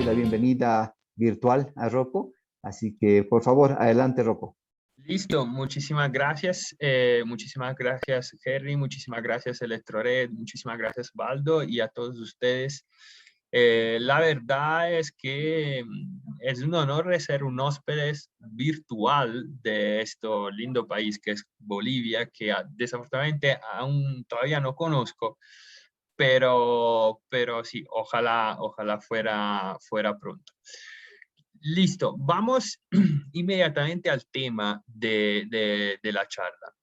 la bienvenida virtual a Rocco. Así que, por favor, adelante, Rocco. Listo, muchísimas gracias Henry, muchísimas gracias Electrored, muchísimas gracias Baldo y a todos ustedes. La verdad es que es un honor ser un hósped virtual de este lindo país que es Bolivia, que desafortunadamente aún todavía no conozco, pero sí, ojalá fuera pronto. Listo, vamos inmediatamente al tema de la charla.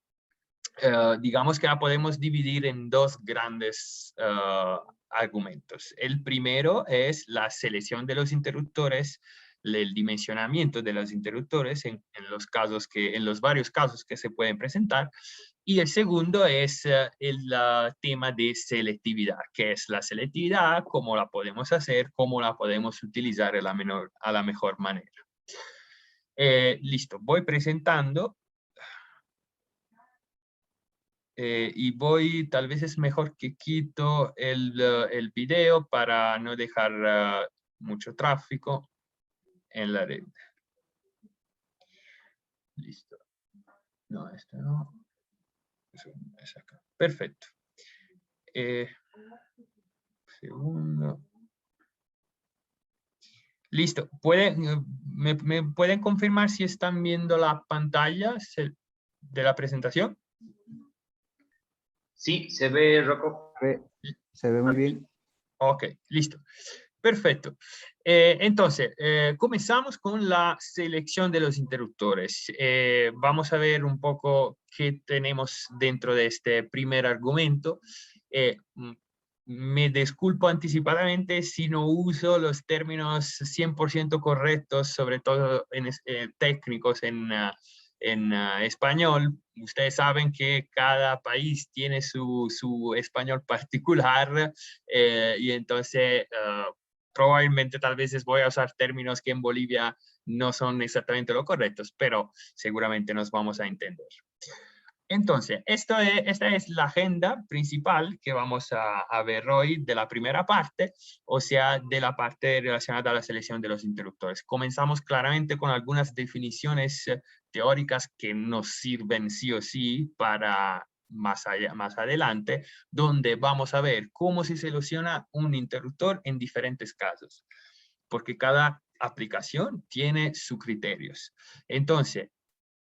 Digamos que la podemos dividir en dos grandes argumentos. El primero es la selección de los interruptores, el dimensionamiento de los interruptores en los varios casos que se pueden presentar. Y el segundo es el tema de selectividad. ¿Qué es la selectividad? ¿Cómo la podemos hacer? ¿Cómo la podemos utilizar a la mejor manera? Listo, voy presentando. Y tal vez es mejor que quito el video para no dejar mucho tráfico en la red. Listo. No, esto no. Es acá. Perfecto. Segundo. Listo. ¿Me pueden confirmar si están viendo la pantalla de la presentación? Sí, se ve, Rocco. Se ve muy bien. Ok, listo. Perfecto. Entonces, comenzamos con la selección de los interruptores. Vamos a ver un poco qué tenemos dentro de este primer argumento. Me disculpo anticipadamente si no uso los términos 100% correctos, sobre todo técnicos en español. Ustedes saben que cada país tiene su español particular y entonces probablemente tal vez voy a usar términos que en Bolivia no son exactamente los correctos, pero seguramente nos vamos a entender. Entonces, esta es la agenda principal que vamos a ver hoy de la primera parte, o sea, de la parte relacionada a la selección de los interruptores. Comenzamos claramente con algunas definiciones teóricas que nos sirven sí o sí para más adelante, donde vamos a ver cómo se selecciona un interruptor en diferentes casos, porque cada aplicación tiene sus criterios. Entonces,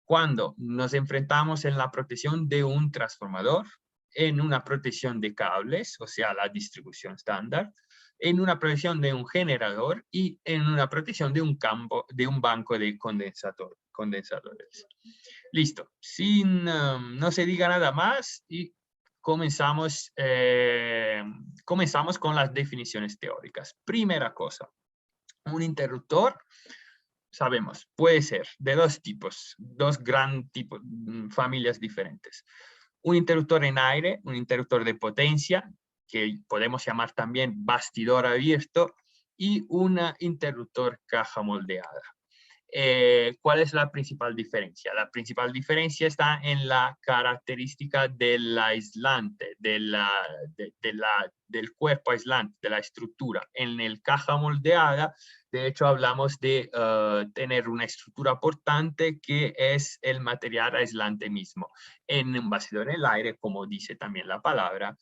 cuando nos enfrentamos en la protección de un transformador, en una protección de cables, o sea, la distribución estándar, en una protección de un generador y en una protección de un banco de condensadores. Listo. No se diga nada más y comenzamos con las definiciones teóricas. Primera cosa, un interruptor, sabemos, puede ser de dos tipos, dos gran tipos, familias diferentes. Un interruptor en aire, un interruptor de potencia, que podemos llamar también bastidor abierto, y un interruptor caja moldeada. ¿Cuál es la principal diferencia? La principal diferencia está en la característica del aislante, del cuerpo aislante, de la estructura. En el caja moldeada, de hecho, hablamos de tener una estructura portante que es el material aislante mismo. En un bastidor en el aire, como dice también la palabra,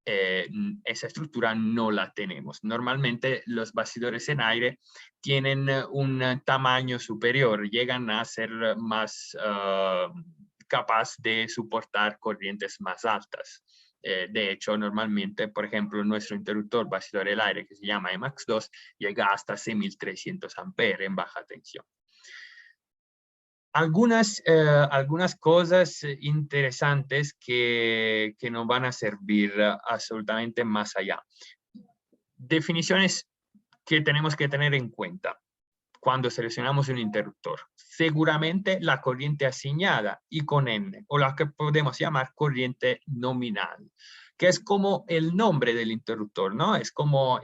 esa estructura no la tenemos. Normalmente los bastidores en aire tienen un tamaño superior, llegan a ser más capaz de soportar corrientes más altas. De hecho, normalmente, por ejemplo, nuestro interruptor bastidor del aire, que se llama EMAX2, llega hasta 6.300 amperes en baja tensión. Algunas cosas interesantes que nos van a servir absolutamente más allá. Definiciones que tenemos que tener en cuenta cuando seleccionamos un interruptor. Seguramente la corriente asignada, I con N, o la que podemos llamar corriente nominal, que es como el nombre del interruptor, ¿no? Es como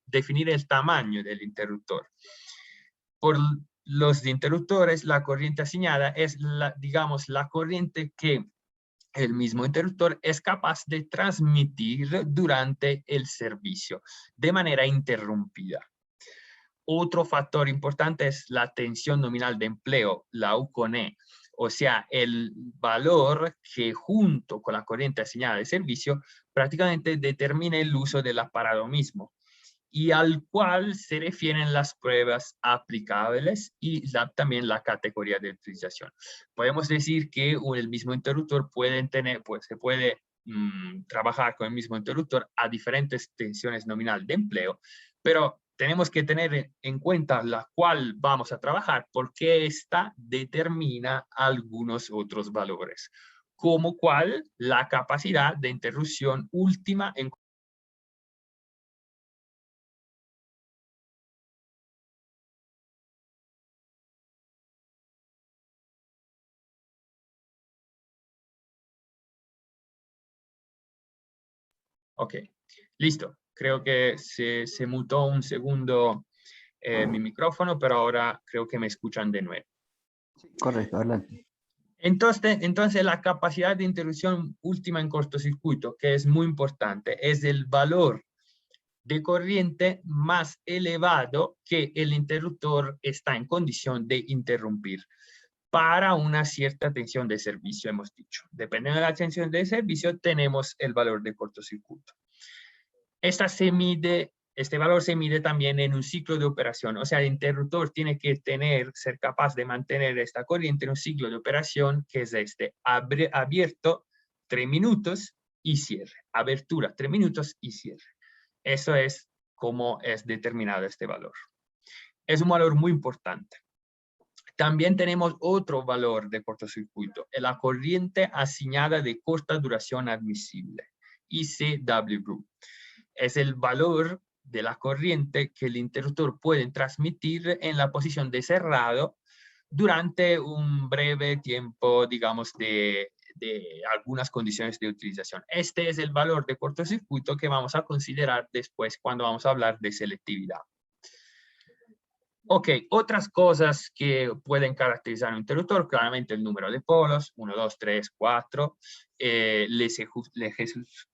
definir el tamaño del interruptor. Por los interruptores, la corriente asignada es, digamos, la corriente que el mismo interruptor es capaz de transmitir durante el servicio de manera interrumpida. Otro factor importante es la tensión nominal de empleo, la U con E. O sea, el valor que junto con la corriente asignada de servicio prácticamente determina el uso del aparato mismo y al cual se refieren las pruebas aplicables y también la categoría de utilización. Podemos decir que el mismo interruptor se puede trabajar con el mismo interruptor a diferentes tensiones nominal de empleo, pero tenemos que tener en cuenta la cual vamos a trabajar porque esta determina algunos otros valores, como cuál la capacidad de interrupción última en Ok, listo. Creo que se mutó un segundo mi micrófono, pero ahora creo que me escuchan de nuevo. Sí, correcto, adelante. Entonces, la capacidad de interrupción última en cortocircuito, que es muy importante, es el valor de corriente más elevado que el interruptor está en condición de interrumpir para una cierta tensión de servicio, hemos dicho. Dependiendo de la tensión de servicio, tenemos el valor de cortocircuito. Este valor se mide también en un ciclo de operación, o sea, el interruptor tiene que ser capaz de mantener esta corriente en un ciclo de operación que es abierto 3 minutos y cierre, abertura 3 minutos y cierre. Eso es cómo es determinado este valor. Es un valor muy importante. También tenemos otro valor de cortocircuito, la corriente asignada de corta duración admisible, ICW. Es el valor de la corriente que el interruptor puede transmitir en la posición de cerrado durante un breve tiempo, digamos, de algunas condiciones de utilización. Este es el valor de cortocircuito que vamos a considerar después cuando vamos a hablar de selectividad. Ok, otras cosas que pueden caracterizar un interruptor, claramente el número de polos, 1, 2, 3, 4, la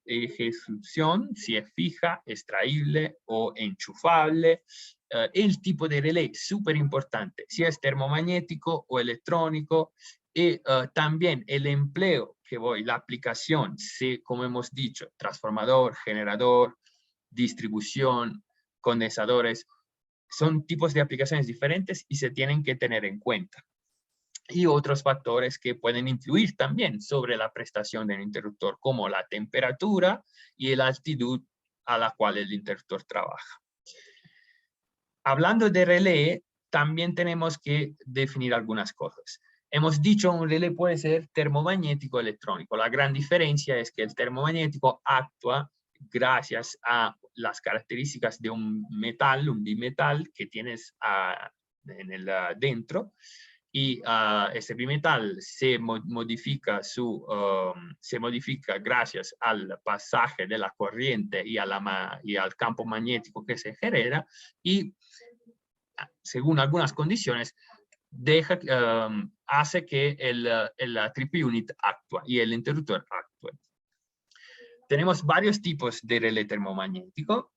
ejecución, si es fija, extraíble o enchufable, el tipo de relé, súper importante, si es termomagnético o electrónico, y también el empleo la aplicación, si, como hemos dicho, transformador, generador, distribución, condensadores, son tipos de aplicaciones diferentes y se tienen que tener en cuenta. Y otros factores que pueden influir también sobre la prestación del interruptor, como la temperatura y la altitud a la cual el interruptor trabaja. Hablando de relé, también tenemos que definir algunas cosas. Hemos dicho un relé puede ser termomagnético o electrónico. La gran diferencia es que el termomagnético actúa gracias a las características de un metal, un bimetal que tienes dentro, y este bimetal se modifica gracias al pasaje de la corriente y al campo magnético que se genera, y según algunas condiciones hace que la triple unit actúe y el interruptor actúe. Tenemos varios tipos de relé termomagnético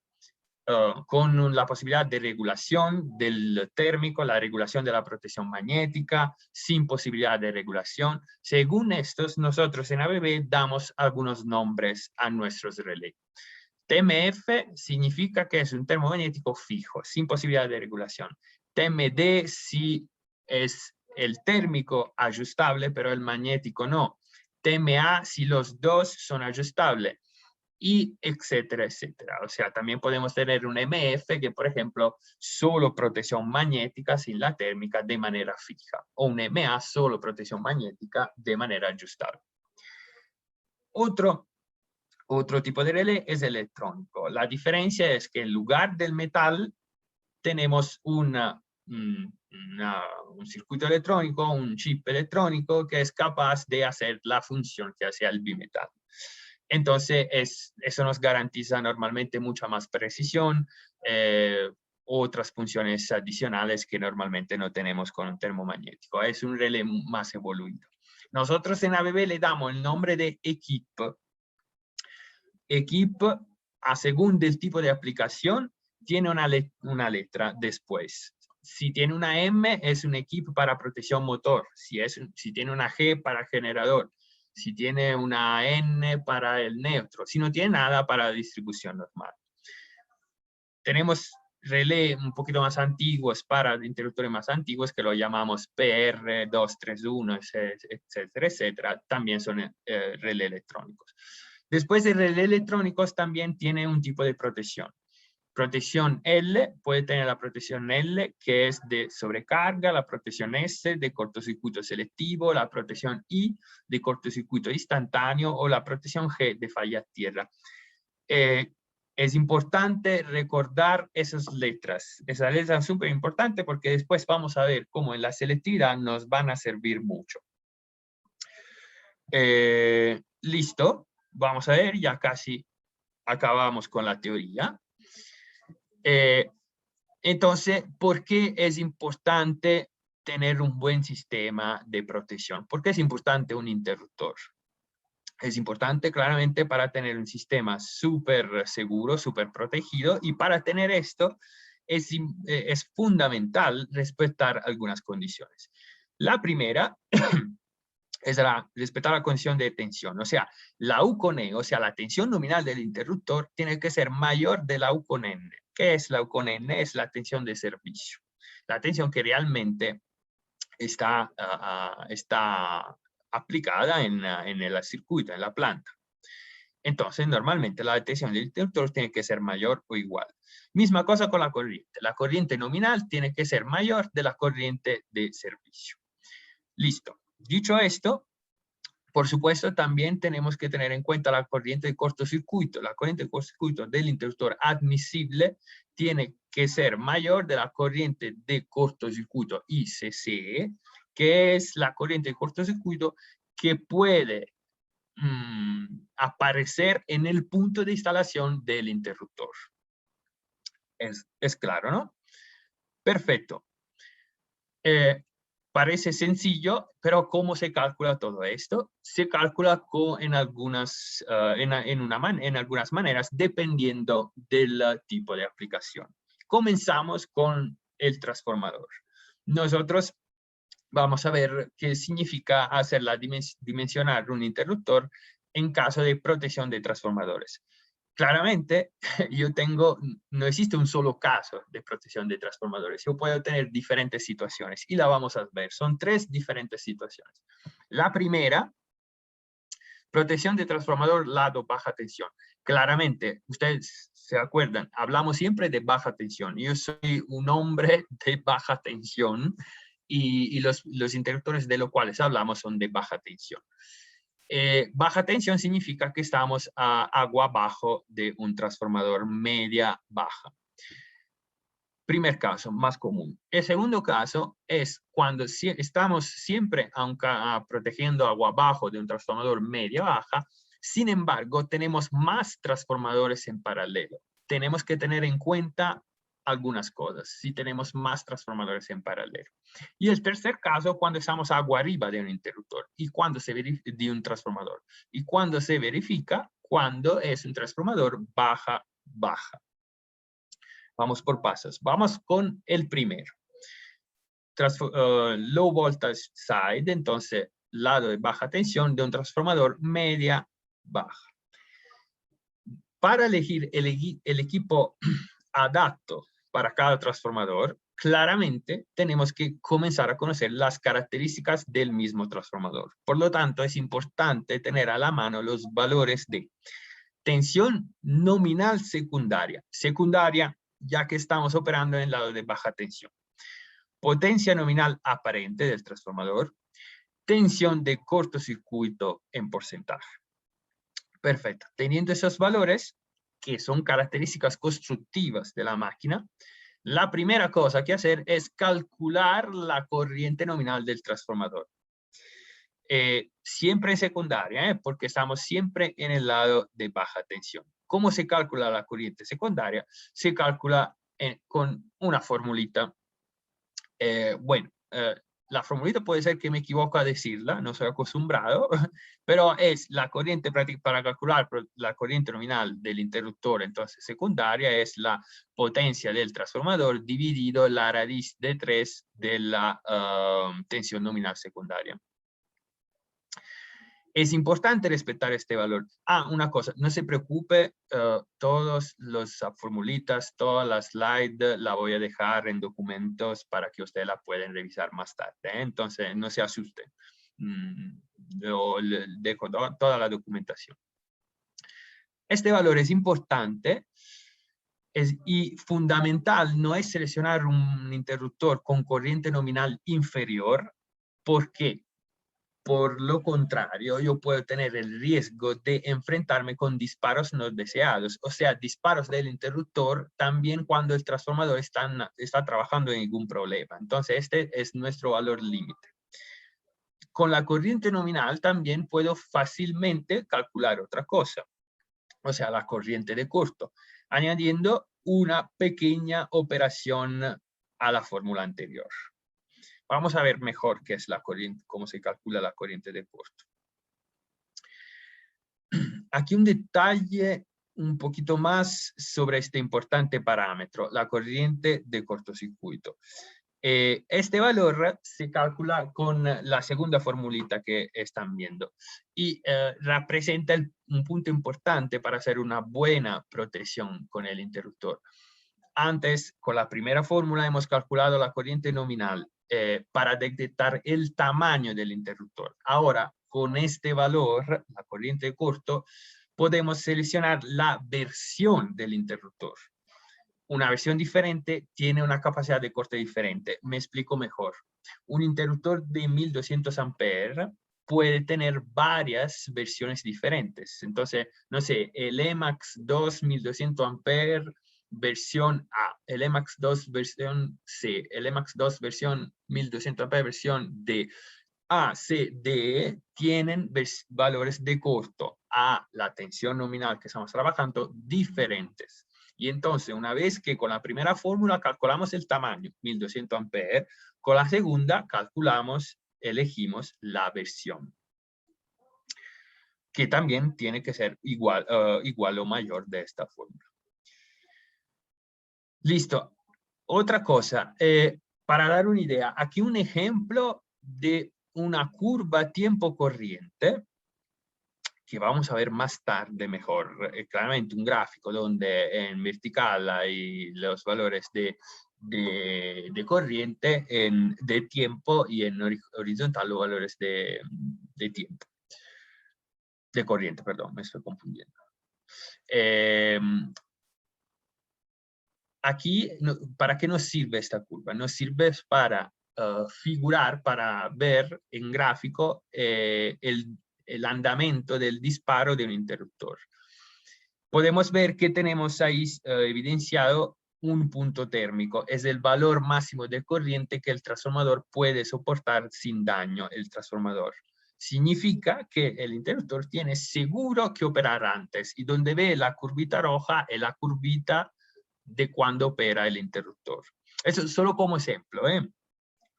con la posibilidad de regulación del térmico, la regulación de la protección magnética, sin posibilidad de regulación. Según estos, nosotros en ABB damos algunos nombres a nuestros relés. TMF significa que es un termomagnético fijo, sin posibilidad de regulación. TMD si es el térmico ajustable, pero el magnético no. TMA si los dos son ajustables, y etcétera, etcétera. O sea, también podemos tener un MF que, por ejemplo, solo protección magnética sin la térmica de manera fija, o un MA solo protección magnética de manera ajustable. Otro tipo de relé es electrónico. La diferencia es que en lugar del metal tenemos un circuito electrónico, un chip electrónico que es capaz de hacer la función que hace el bimetal. Entonces, eso nos garantiza normalmente mucha más precisión, otras funciones adicionales que normalmente no tenemos con un termomagnético. Es un relé más evoluido. Nosotros en ABB le damos el nombre de equipo. Equipo, según el tipo de aplicación, tiene una letra después. Si tiene una M, es un equipo para protección motor. Si tiene una G, para generador. Si tiene una N, para el neutro. Si no tiene nada, para distribución normal. Tenemos relé un poquito más antiguos para interruptores más antiguos que lo llamamos PR231, etcétera, etcétera. También son relé electrónicos. Después de relé electrónicos también tiene un tipo de protección. Protección L, puede tener la protección L, que es de sobrecarga, la protección S de cortocircuito selectivo, la protección I de cortocircuito instantáneo o la protección G de falla tierra. Es importante recordar esas letras. Esas letras son súper importantes porque después vamos a ver cómo en la selectividad nos van a servir mucho. Listo. Vamos a ver, ya casi acabamos con la teoría. Entonces, ¿por qué es importante tener un buen sistema de protección? ¿Por qué es importante un interruptor? Es importante claramente para tener un sistema súper seguro, súper protegido, y para tener esto es fundamental respetar algunas condiciones. La primera es respetar la condición de tensión, o sea, la U con E, o sea, la tensión nominal del interruptor tiene que ser mayor de la U con N. ¿Qué es la U con N? Es la tensión de servicio, la tensión que realmente está aplicada en el circuito, en la planta. Entonces, normalmente la tensión del interruptor tiene que ser mayor o igual. Misma cosa con la corriente. La corriente nominal tiene que ser mayor de la corriente de servicio. Listo. Dicho esto, por supuesto, también tenemos que tener en cuenta la corriente de cortocircuito. La corriente de cortocircuito del interruptor admisible tiene que ser mayor de la corriente de cortocircuito ICC, que es la corriente de cortocircuito que puede aparecer en el punto de instalación del interruptor. Es claro, ¿no? Perfecto. Parece sencillo, pero ¿cómo se calcula todo esto? Se calcula en algunas maneras dependiendo del tipo de aplicación. Comenzamos con el transformador. Nosotros vamos a ver qué significa dimensionar un interruptor en caso de protección de transformadores. Claramente, no existe un solo caso de protección de transformadores. Yo puedo tener diferentes situaciones y la vamos a ver. Son 3 diferentes situaciones. La primera, protección de transformador lado baja tensión. Claramente, ustedes se acuerdan, hablamos siempre de baja tensión. Yo soy un hombre de baja tensión y los interruptores de los cuales hablamos son de baja tensión. Baja tensión significa que estamos a agua abajo de un transformador media-baja. Primer caso, más común. El segundo caso es cuando estamos siempre protegiendo agua abajo de un transformador media-baja, sin embargo, tenemos más transformadores en paralelo. Tenemos que tener en cuenta algunas cosas, si tenemos más transformadores en paralelo. Y el tercer caso, cuando estamos agua arriba de un interruptor y cuando de un transformador. Y cuando se verifica cuando es un transformador baja-baja. Vamos por pasos. Vamos con el primero. Low voltage side, entonces lado de baja tensión de un transformador media-baja. Para elegir el equipo adapto para cada transformador, claramente tenemos que comenzar a conocer las características del mismo transformador. Por lo tanto, es importante tener a la mano los valores de tensión nominal secundaria. Secundaria, ya que estamos operando en el lado de baja tensión. Potencia nominal aparente del transformador. Tensión de cortocircuito en porcentaje. Perfecto. Teniendo esos valores, que son características constructivas de la máquina, la primera cosa que hacer es calcular la corriente nominal del transformador. Siempre secundaria, porque estamos siempre en el lado de baja tensión. ¿Cómo se calcula la corriente secundaria? Se calcula con una formulita. la formulita puede ser que me equivoco a decirla, no soy acostumbrado, pero es la corriente para calcular la corriente nominal del interruptor, entonces secundaria, es la potencia del transformador dividido la raíz de 3 de la tensión nominal secundaria. Es importante respetar este valor. Una cosa, no se preocupe, todos los formulitas, todas las slides la voy a dejar en documentos para que ustedes la puedan revisar más tarde, ¿eh? Entonces, no se asusten. Yo le dejo toda la documentación. Este valor es importante y fundamental. No es seleccionar un interruptor con corriente nominal inferior. ¿Por qué? Por lo contrario, yo puedo tener el riesgo de enfrentarme con disparos no deseados, o sea, disparos del interruptor también cuando el transformador está trabajando en ningún problema. Entonces, este es nuestro valor límite. Con la corriente nominal también puedo fácilmente calcular otra cosa, o sea, la corriente de corto, añadiendo una pequeña operación a la fórmula anterior. Vamos a ver mejor qué es la corriente, cómo se calcula la corriente de corto. Aquí un detalle un poquito más sobre este importante parámetro, la corriente de cortocircuito. Este valor se calcula con la segunda formulita que están viendo y representa un punto importante para hacer una buena protección con el interruptor. Antes, con la primera fórmula, hemos calculado la corriente nominal para detectar el tamaño del interruptor. Ahora, con este valor, la corriente de corto, podemos seleccionar la versión del interruptor. Una versión diferente tiene una capacidad de corte diferente. Me explico mejor. Un interruptor de 1200 amperes puede tener varias versiones diferentes. Entonces, no sé, el EMAX 2 1200 amperes versión A, el EMAX 2 versión C, el EMAX 2 versión 1200 amperes versión D. A, C, D tienen valores de corto a la tensión nominal que estamos trabajando diferentes. Y entonces, una vez que con la primera fórmula calculamos el tamaño, 1200 amperes, con la segunda elegimos la versión, que también tiene que ser igual o mayor de esta fórmula. Listo. Otra cosa, para dar una idea, aquí un ejemplo de una curva tiempo corriente, que vamos a ver más tarde mejor, claramente un gráfico donde en vertical hay los valores de corriente, de tiempo, y en horizontal los valores de tiempo. De corriente, perdón, me estoy confundiendo. Aquí, ¿para qué nos sirve esta curva? Nos sirve para figurar, para ver en gráfico el andamento del disparo de un interruptor. Podemos ver que tenemos ahí evidenciado un punto térmico. Es el valor máximo de corriente que el transformador puede soportar sin daño el transformador. Significa que el interruptor tiene seguro que operar antes, y donde ve la curvita roja es la curvita de cuando opera el interruptor. Eso es solo como ejemplo, ¿eh?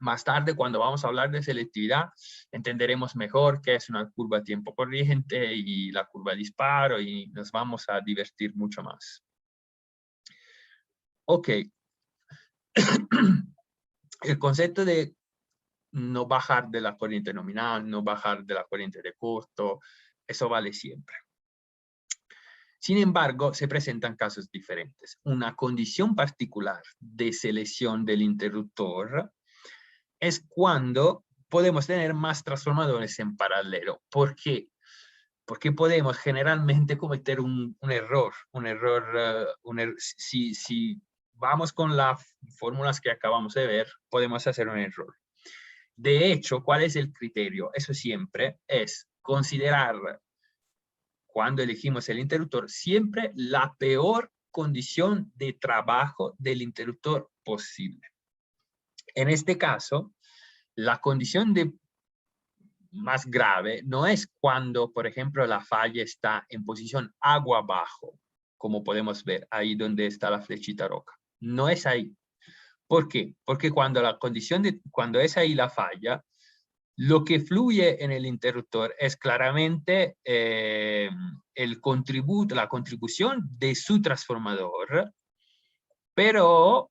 Más tarde, cuando vamos a hablar de selectividad, entenderemos mejor qué es una curva tiempo corriente y la curva de disparo, y nos vamos a divertir mucho más. Ok. El concepto de no bajar de la corriente nominal, no bajar de la corriente de corto, eso vale siempre. Sin embargo, se presentan casos diferentes. Una condición particular de selección del interruptor es cuando podemos tener más transformadores en paralelo. ¿Por qué? Porque podemos generalmente cometer un error. Si vamos con las fórmulas que acabamos de ver, podemos hacer un error. De hecho, ¿cuál es el criterio? Eso siempre es considerar, cuando elegimos el interruptor, siempre la peor condición de trabajo del interruptor posible. En este caso, la condición más grave no es cuando, por ejemplo, la falla está en posición agua abajo, como podemos ver ahí donde está la flechita roja. No es ahí. ¿Por qué? Porque cuando cuando es ahí la falla, lo que fluye en el interruptor es claramente la contribución de su transformador, pero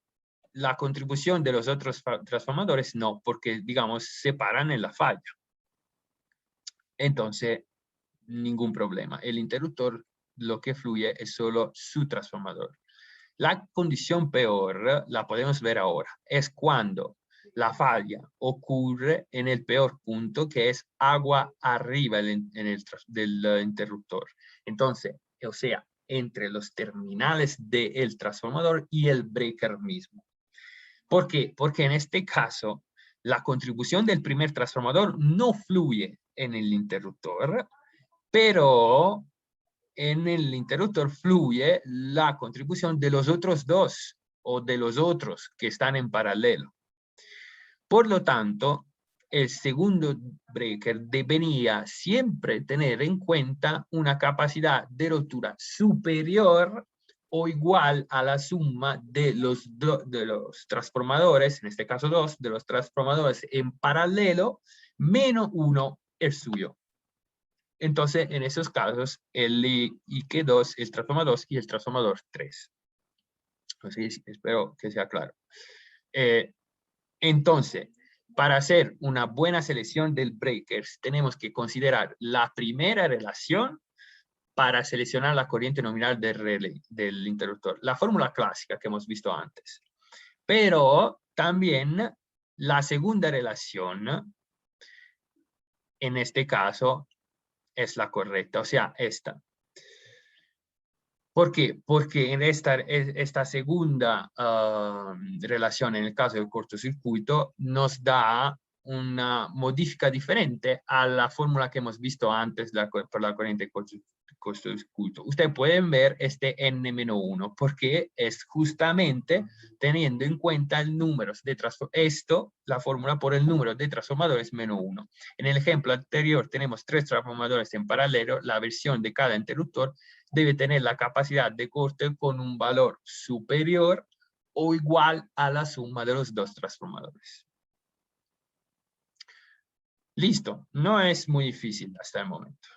la contribución de los otros transformadores no, porque, digamos, se paran en la falla. Entonces, ningún problema. El interruptor, lo que fluye es solo su transformador. La condición peor, la podemos ver ahora, es cuando la falla ocurre en el peor punto, que es agua arriba del interruptor. Entonces, o sea, entre los terminales del transformador y el breaker mismo. ¿Por qué? Porque en este caso, la contribución del primer transformador no fluye en el interruptor, pero en el interruptor fluye la contribución de los otros dos o de los otros que están en paralelo. Por lo tanto, el segundo breaker debería siempre tener en cuenta una capacidad de rotura superior o igual a la suma de los transformadores, en este caso dos, de los transformadores en paralelo, menos uno el suyo. Entonces, en esos casos, el IQ2, el transformador 2 y el transformador 3. Así, espero que sea claro. Entonces, para hacer una buena selección del breakers, tenemos que considerar la primera relación para seleccionar la corriente nominal del relay, del interruptor. La fórmula clásica que hemos visto antes. Pero también la segunda relación, en este caso, es la correcta, o sea, esta. ¿Por qué? Porque en esta segunda relación, en el caso del cortocircuito, nos da una modifica diferente a la fórmula que hemos visto antes por la corriente cortocircuito. Ustedes pueden ver este n-1, porque es justamente teniendo en cuenta el número de transformadores, la fórmula por el número de transformadores menos 1. En el ejemplo anterior tenemos 3 transformadores en paralelo, la versión de cada interruptor debe tener la capacidad de corte con un valor superior o igual a la suma de los dos transformadores. Listo, no es muy difícil hasta el momento.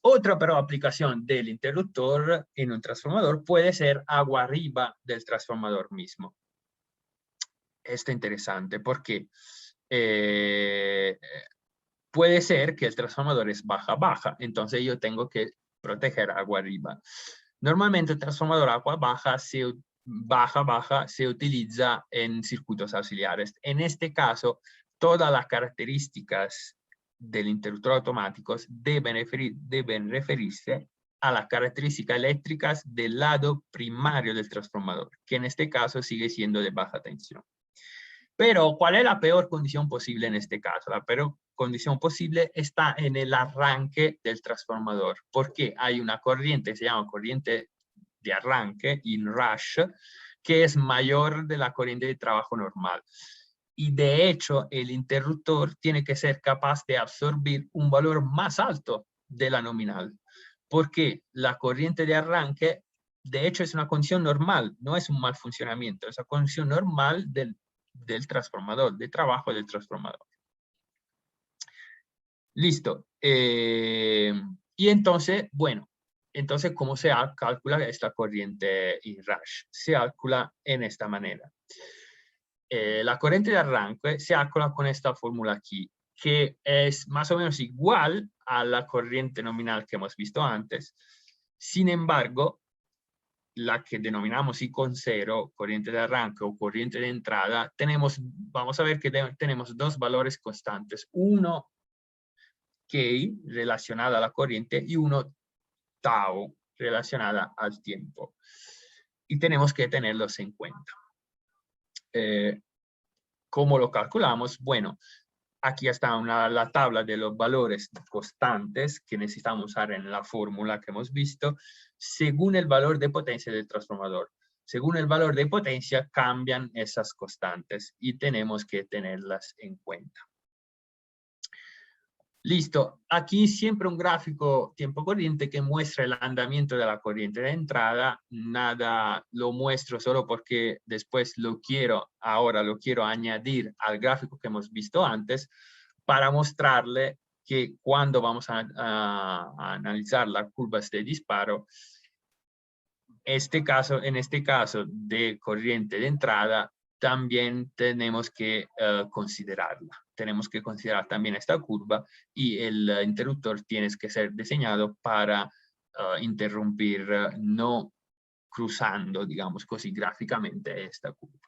Otra pero aplicación del interruptor en un transformador puede ser agua arriba del transformador mismo. Esto es interesante porque puede ser que el transformador es baja-baja, entonces yo tengo que proteger agua arriba. Normalmente el transformador agua baja se utiliza en circuitos auxiliares. En este caso, todas las características del interruptor automático deben referirse a las características eléctricas del lado primario del transformador, que en este caso sigue siendo de baja tensión. Pero, ¿cuál es la peor condición posible en este caso? La peor condición posible está en el arranque del transformador, porque hay una corriente que se llama corriente de arranque, in-rush, que es mayor de la corriente de trabajo normal. Y de hecho, el interruptor tiene que ser capaz de absorber un valor más alto de la nominal, porque la corriente de arranque, de hecho, es una condición normal, no es un mal funcionamiento, es una condición normal del transformador, de trabajo del transformador. Listo. Y entonces, bueno, entonces, ¿cómo se calcula esta corriente in-rush? Se calcula en esta manera. La corriente de arranque se calcula con esta fórmula aquí, que es más o menos igual a la corriente nominal que hemos visto antes. Sin embargo, la que denominamos I con 0, corriente de arranque o corriente de entrada, vamos a ver que tenemos dos valores constantes. Uno, K, relacionada a la corriente, y uno, tau, relacionada al tiempo. Y tenemos que tenerlos en cuenta. ¿Cómo lo calculamos? Bueno, aquí está la tabla de los valores constantes que necesitamos usar en la fórmula que hemos visto, según el valor de potencia del transformador. Según el valor de potencia cambian esas constantes y tenemos que tenerlas en cuenta. Listo, aquí siempre un gráfico tiempo corriente que muestra el andamiento de la corriente de entrada. Nada lo muestro solo porque después ahora lo quiero añadir al gráfico que hemos visto antes para mostrarle que cuando vamos a analizar las curvas de disparo, en este caso de corriente de entrada, también tenemos que considerarla. Tenemos que considerar también esta curva y el interruptor tiene que ser diseñado para interrumpir, no cruzando, digamos così, gráficamente esta curva.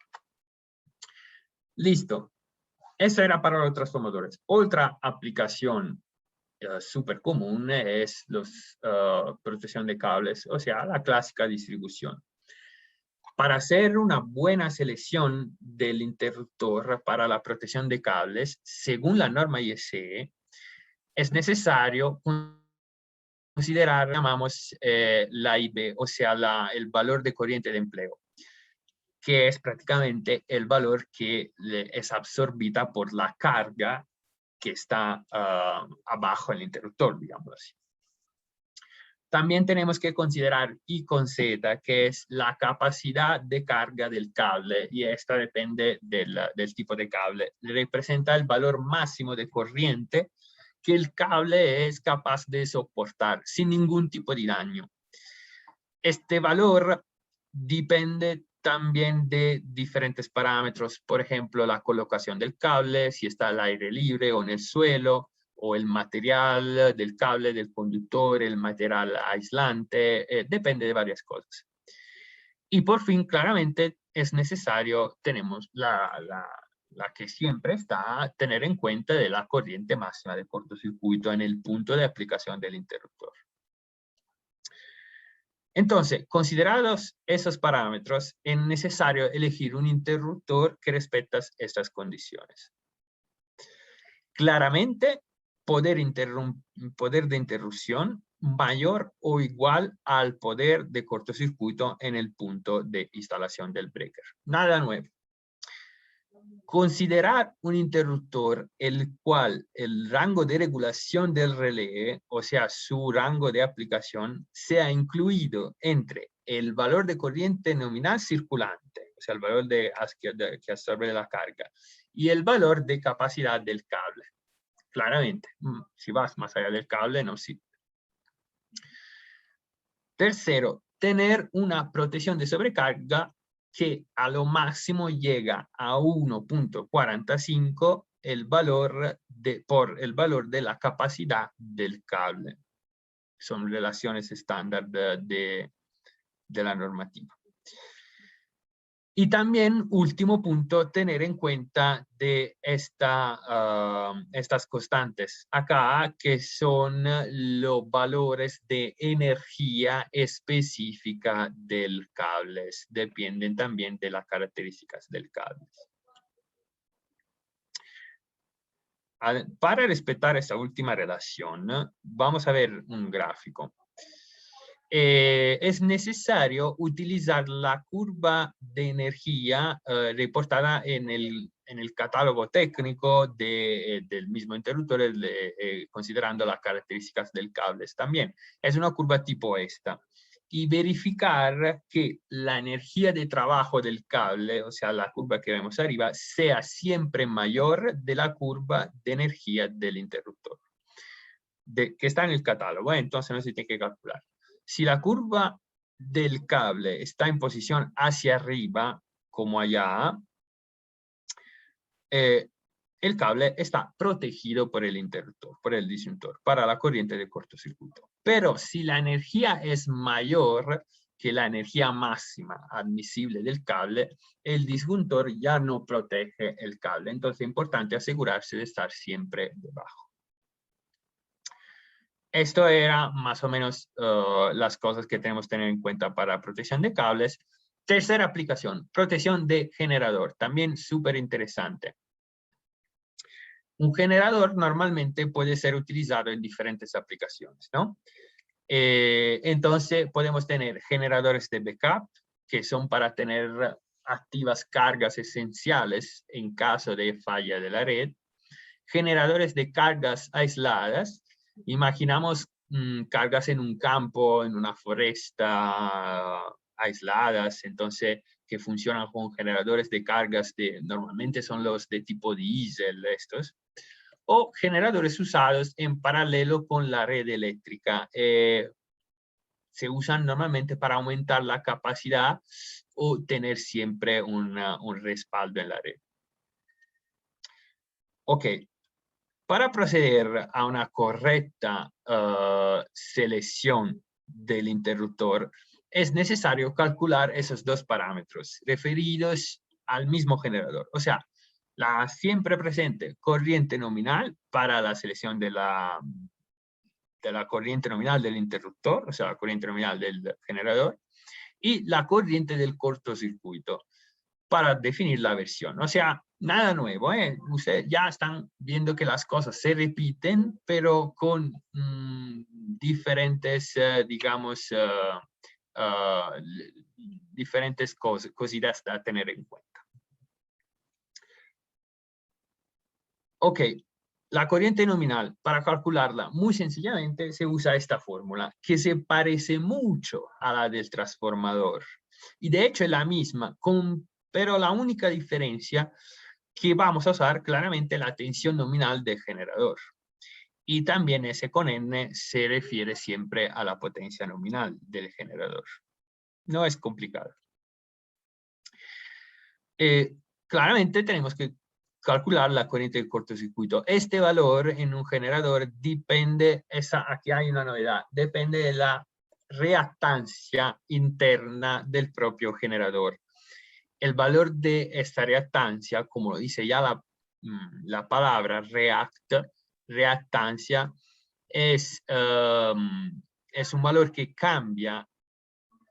Listo. Eso era para los transformadores. Otra aplicación súper común es la protección de cables, o sea, la clásica distribución. Para hacer una buena selección del interruptor para la protección de cables, según la norma IEC, es necesario considerar, llamamos la IB, o sea, el valor de corriente de empleo, que es prácticamente el valor que es absorbida por la carga que está abajo del interruptor, digamos así. También tenemos que considerar I con Z, que es la capacidad de carga del cable, y esta depende del tipo de cable. Representa el valor máximo de corriente que el cable es capaz de soportar sin ningún tipo de daño. Este valor depende también de diferentes parámetros, por ejemplo, la colocación del cable, si está al aire libre o en el suelo, o el material del cable, del conductor, el material aislante, depende de varias cosas. Y por fin, claramente, es necesario, tenemos la que siempre está, tener en cuenta de la corriente máxima de cortocircuito en el punto de aplicación del interruptor. Entonces, considerados esos parámetros, es necesario elegir un interruptor que respeta estas condiciones. Claramente, poder de interrupción mayor o igual al poder de cortocircuito en el punto de instalación del breaker. Nada nuevo. Considerar un interruptor el cual el rango de regulación del relé, o sea, su rango de aplicación, sea incluido entre el valor de corriente nominal circulante, o sea, el valor que absorbe la carga, y el valor de capacidad del cable. Claramente, si vas más allá del cable, no sirve. Tercero, tener una protección de sobrecarga que a lo máximo llega a 1.45 por el valor de la capacidad del cable. Son relaciones estándar de la normativa. Y también, último punto, tener en cuenta de estas constantes acá, que son los valores de energía específica del cable. Dependen también de las características del cable. Para respetar esta última relación, vamos a ver un gráfico. Es necesario utilizar la curva de energía reportada en el catálogo técnico del mismo interruptor, considerando las características del cable también. Es una curva tipo esta. Y verificar que la energía de trabajo del cable, o sea, la curva que vemos arriba, sea siempre mayor de la curva de energía del interruptor, que está en el catálogo. Entonces no se tiene que calcular. Si la curva del cable está en posición hacia arriba, como allá, el cable está protegido por el interruptor, por el disyuntor, para la corriente de cortocircuito. Pero si la energía es mayor que la energía máxima admisible del cable, el disjuntor ya no protege el cable. Entonces es importante asegurarse de estar siempre debajo. Esto era más o menos las cosas que tenemos que tener en cuenta para protección de cables. Tercera aplicación, protección de generador. También súper interesante. Un generador normalmente puede ser utilizado en diferentes aplicaciones, ¿no? Entonces podemos tener generadores de backup, que son para tener activas cargas esenciales en caso de falla de la red. generadores de cargas aisladas. Imaginamos cargas en un campo, en una foresta, aisladas, entonces que funcionan con generadores de cargas, normalmente son los de tipo diésel estos, o generadores usados en paralelo con la red eléctrica. Se usan normalmente para aumentar la capacidad o tener siempre un respaldo en la red. Ok, para proceder a una correcta selección del interruptor, es necesario calcular esos dos parámetros referidos al mismo generador. O sea, la siempre presente corriente nominal para la selección de la corriente nominal del interruptor, o sea, la corriente nominal del generador, y la corriente del cortocircuito para definir la versión. O sea, nada nuevo, ¿eh? Ustedes ya están viendo que las cosas se repiten, pero con diferentes, digamos, diferentes cositas a tener en cuenta. Ok, la corriente nominal, para calcularla muy sencillamente, se usa esta fórmula, que se parece mucho a la del transformador. Y de hecho es la misma, pero la única diferencia que vamos a usar claramente la tensión nominal del generador. Y también S con N se refiere siempre a la potencia nominal del generador. No es complicado. Claramente tenemos que calcular la corriente del cortocircuito. Este valor en un generador depende, aquí hay una novedad, depende de la reactancia interna del propio generador. El valor de esta reactancia, como lo dice ya la palabra reactancia, es un valor que cambia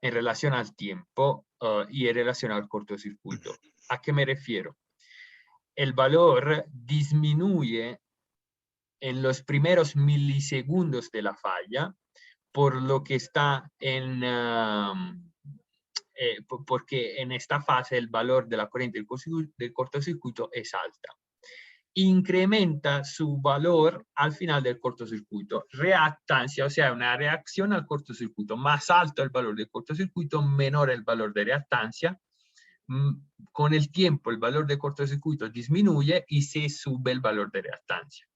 en relación al tiempo y en relación al cortocircuito. ¿A qué me refiero? El valor disminuye en los primeros milisegundos de la falla, por lo que está porque en esta fase el valor de la corriente del cortocircuito es alta. Incrementa su valor al final del cortocircuito. Reactancia, o sea, una reacción al cortocircuito. Más alto el valor del cortocircuito, menor el valor de reactancia. Con el tiempo el valor de cortocircuito disminuye y se sube el valor de reactancia.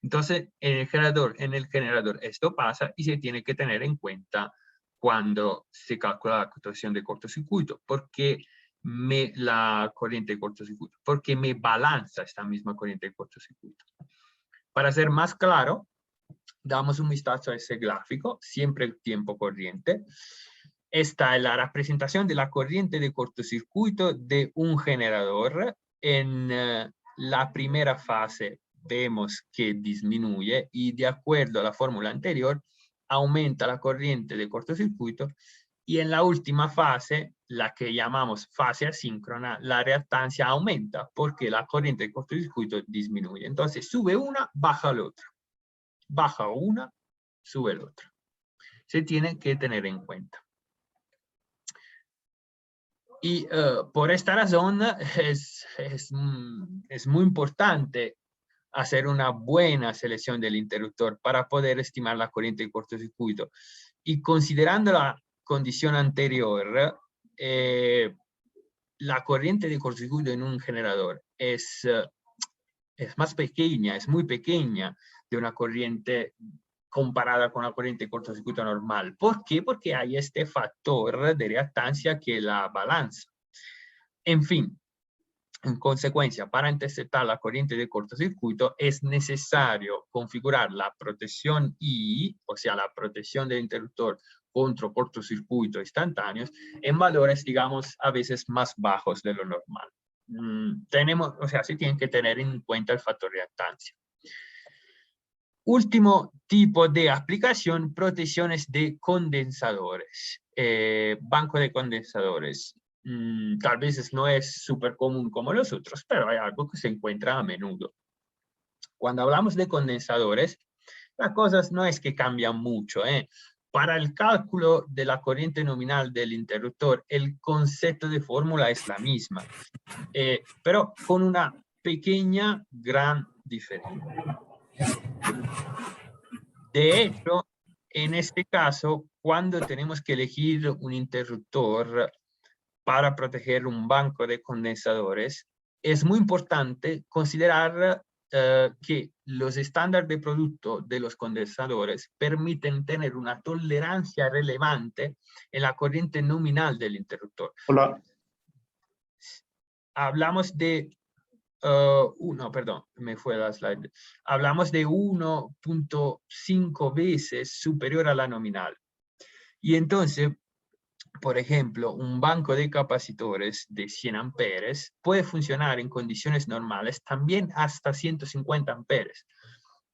Entonces, en el generador esto pasa y se tiene que tener en cuenta cuando se calcula la actuación de cortocircuito, porque la corriente de cortocircuito, porque me balanza esta misma corriente de cortocircuito. Para ser más claro, damos un vistazo a ese gráfico, siempre el tiempo corriente. Esta es la representación de la corriente de cortocircuito de un generador. En la primera fase vemos que disminuye y de acuerdo a la fórmula anterior, aumenta la corriente de cortocircuito y en la última fase, la que llamamos fase asíncrona, la reactancia aumenta porque la corriente de cortocircuito disminuye. Entonces sube una, baja la otra. Baja una, sube la otra. Se tiene que tener en cuenta. Y por esta razón es muy importante hacer una buena selección del interruptor para poder estimar la corriente de cortocircuito. Y considerando la condición anterior, la corriente de cortocircuito en un generador es más pequeña, es muy pequeña de una corriente comparada con la corriente de cortocircuito normal. ¿Por qué? Porque hay este factor de reactancia que la balanza. En fin, en consecuencia, para interceptar la corriente de cortocircuito es necesario configurar la protección I, o sea, la protección del interruptor contra cortocircuito instantáneos, en valores, digamos, a veces más bajos de lo normal. O sea, se tiene que tener en cuenta el factor de reactancia. Último tipo de aplicación, protecciones de condensadores. Banco de condensadores. Tal vez no es súper común como los otros, pero hay algo que se encuentra a menudo. Cuando hablamos de condensadores, las cosas no es que cambian mucho. Para el cálculo de la corriente nominal del interruptor, el concepto de fórmula es la misma, pero con una pequeña, gran diferente. De hecho, en este caso, cuando tenemos que elegir un interruptor para proteger un banco de condensadores, es muy importante considerar que los estándares de producto de los condensadores permiten tener una tolerancia relevante en la corriente nominal del interruptor. Hola. Hablamos de perdón, me fue la slide. Hablamos de 1.5 veces superior a la nominal. Y entonces, por ejemplo, un banco de capacitores de 100 amperes puede funcionar en condiciones normales también hasta 150 amperes.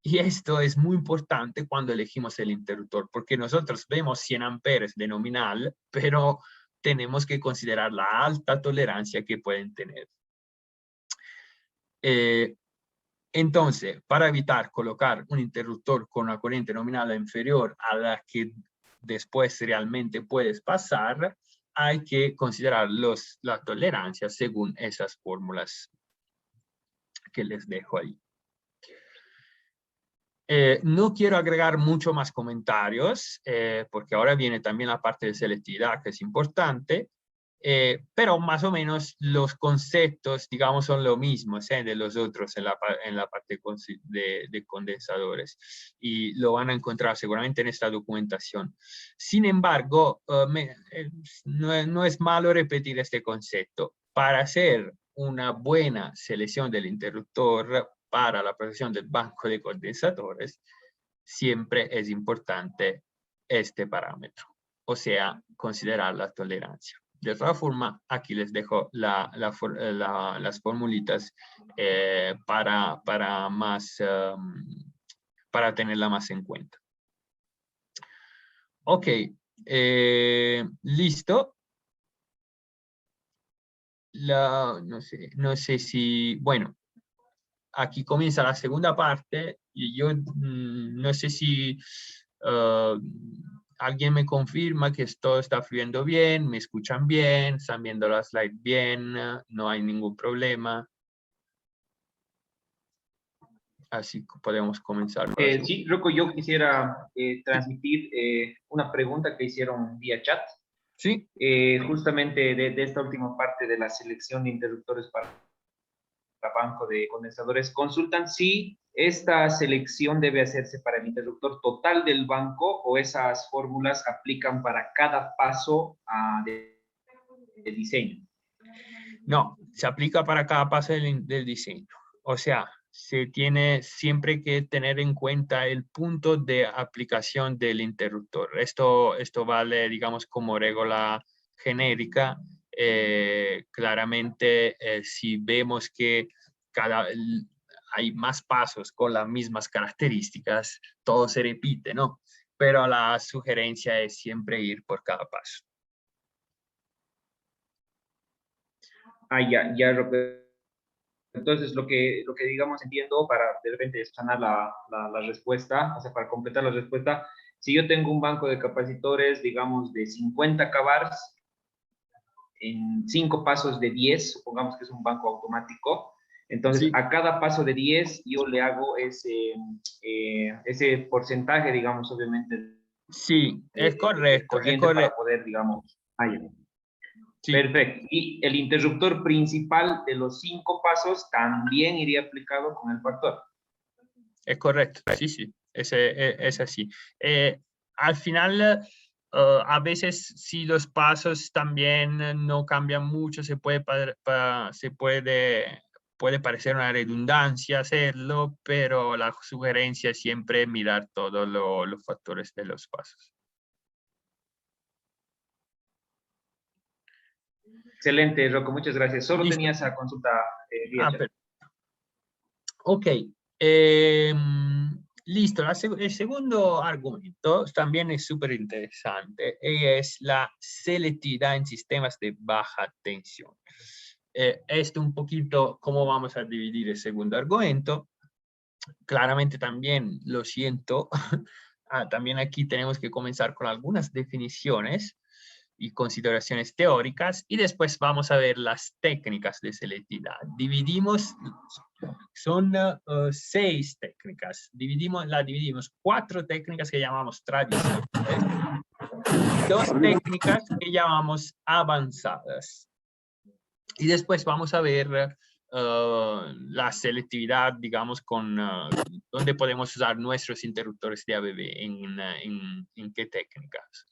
Y esto es muy importante cuando elegimos el interruptor, porque nosotros vemos 100 amperes de nominal, pero tenemos que considerar la alta tolerancia que pueden tener. Entonces, para evitar colocar un interruptor con una corriente nominal inferior a la que después realmente puedes pasar, hay que considerar la tolerancia según esas fórmulas que les dejo ahí. No quiero agregar mucho más comentarios, porque ahora viene también la parte de selectividad, que es importante. Pero más o menos los conceptos, digamos, son lo mismo de los otros en la parte de condensadores, y lo van a encontrar seguramente en esta documentación. Sin embargo, no es malo repetir este concepto. Para hacer una buena selección del interruptor para la protección del banco de condensadores, siempre es importante este parámetro, o sea, considerar la tolerancia. De todas formas, aquí les dejo las formulitas para tenerla más en cuenta. Ok, listo. No sé si, bueno, aquí comienza la segunda parte y yo no sé si alguien me confirma que todo está fluyendo bien, me escuchan bien, están viendo la slide bien, no hay ningún problema. Así que podemos comenzar. Sí, Rocco, yo quisiera transmitir una pregunta que hicieron vía chat. Sí. Justamente de esta última parte de la selección de interruptores para banco de condensadores, consultan si esta selección debe hacerse para el interruptor total del banco o esas fórmulas aplican para cada paso de diseño. No, se aplica para cada paso del diseño. O sea, se tiene siempre que tener en cuenta el punto de aplicación del interruptor. Esto vale, digamos, como regla genérica. Claramente, si vemos que hay más pasos con las mismas características, todo se repite, ¿no? Pero la sugerencia es siempre ir por cada paso. Ya, Rocco. Entonces, lo que digamos, entiendo, para de repente sanar la respuesta, o sea, para completar la respuesta, si yo tengo un banco de capacitores, digamos, de 50 kVARs, en 5 pasos de 10, supongamos que es un banco automático, entonces Sí. a cada paso de 10 yo le hago ese porcentaje, digamos, obviamente. Sí, es correcto. Para poder, digamos, Sí. Perfecto. Y el interruptor principal de los 5 pasos también iría aplicado con el factor. Es correcto, sí, es así. Al final, a veces si los pasos también no cambian mucho, puede parecer una redundancia hacerlo, pero la sugerencia es siempre mirar todos los factores de los pasos. Excelente, Rocco, muchas gracias. Solo Listo. tenía esa consulta. Ok. Listo. El segundo argumento también es súper interesante y es la selectividad en sistemas de baja tensión. Esto un poquito cómo vamos a dividir el segundo argumento. Claramente también lo siento. También aquí tenemos que comenzar con algunas definiciones. y consideraciones teóricas, y después vamos a ver las técnicas de selectividad. Dividimos, son 6 técnicas, dividimos 4 técnicas que llamamos tradicionales, 2 técnicas que llamamos avanzadas. Y después vamos a ver la selectividad, digamos, donde podemos usar nuestros interruptores de ABB, en qué técnicas.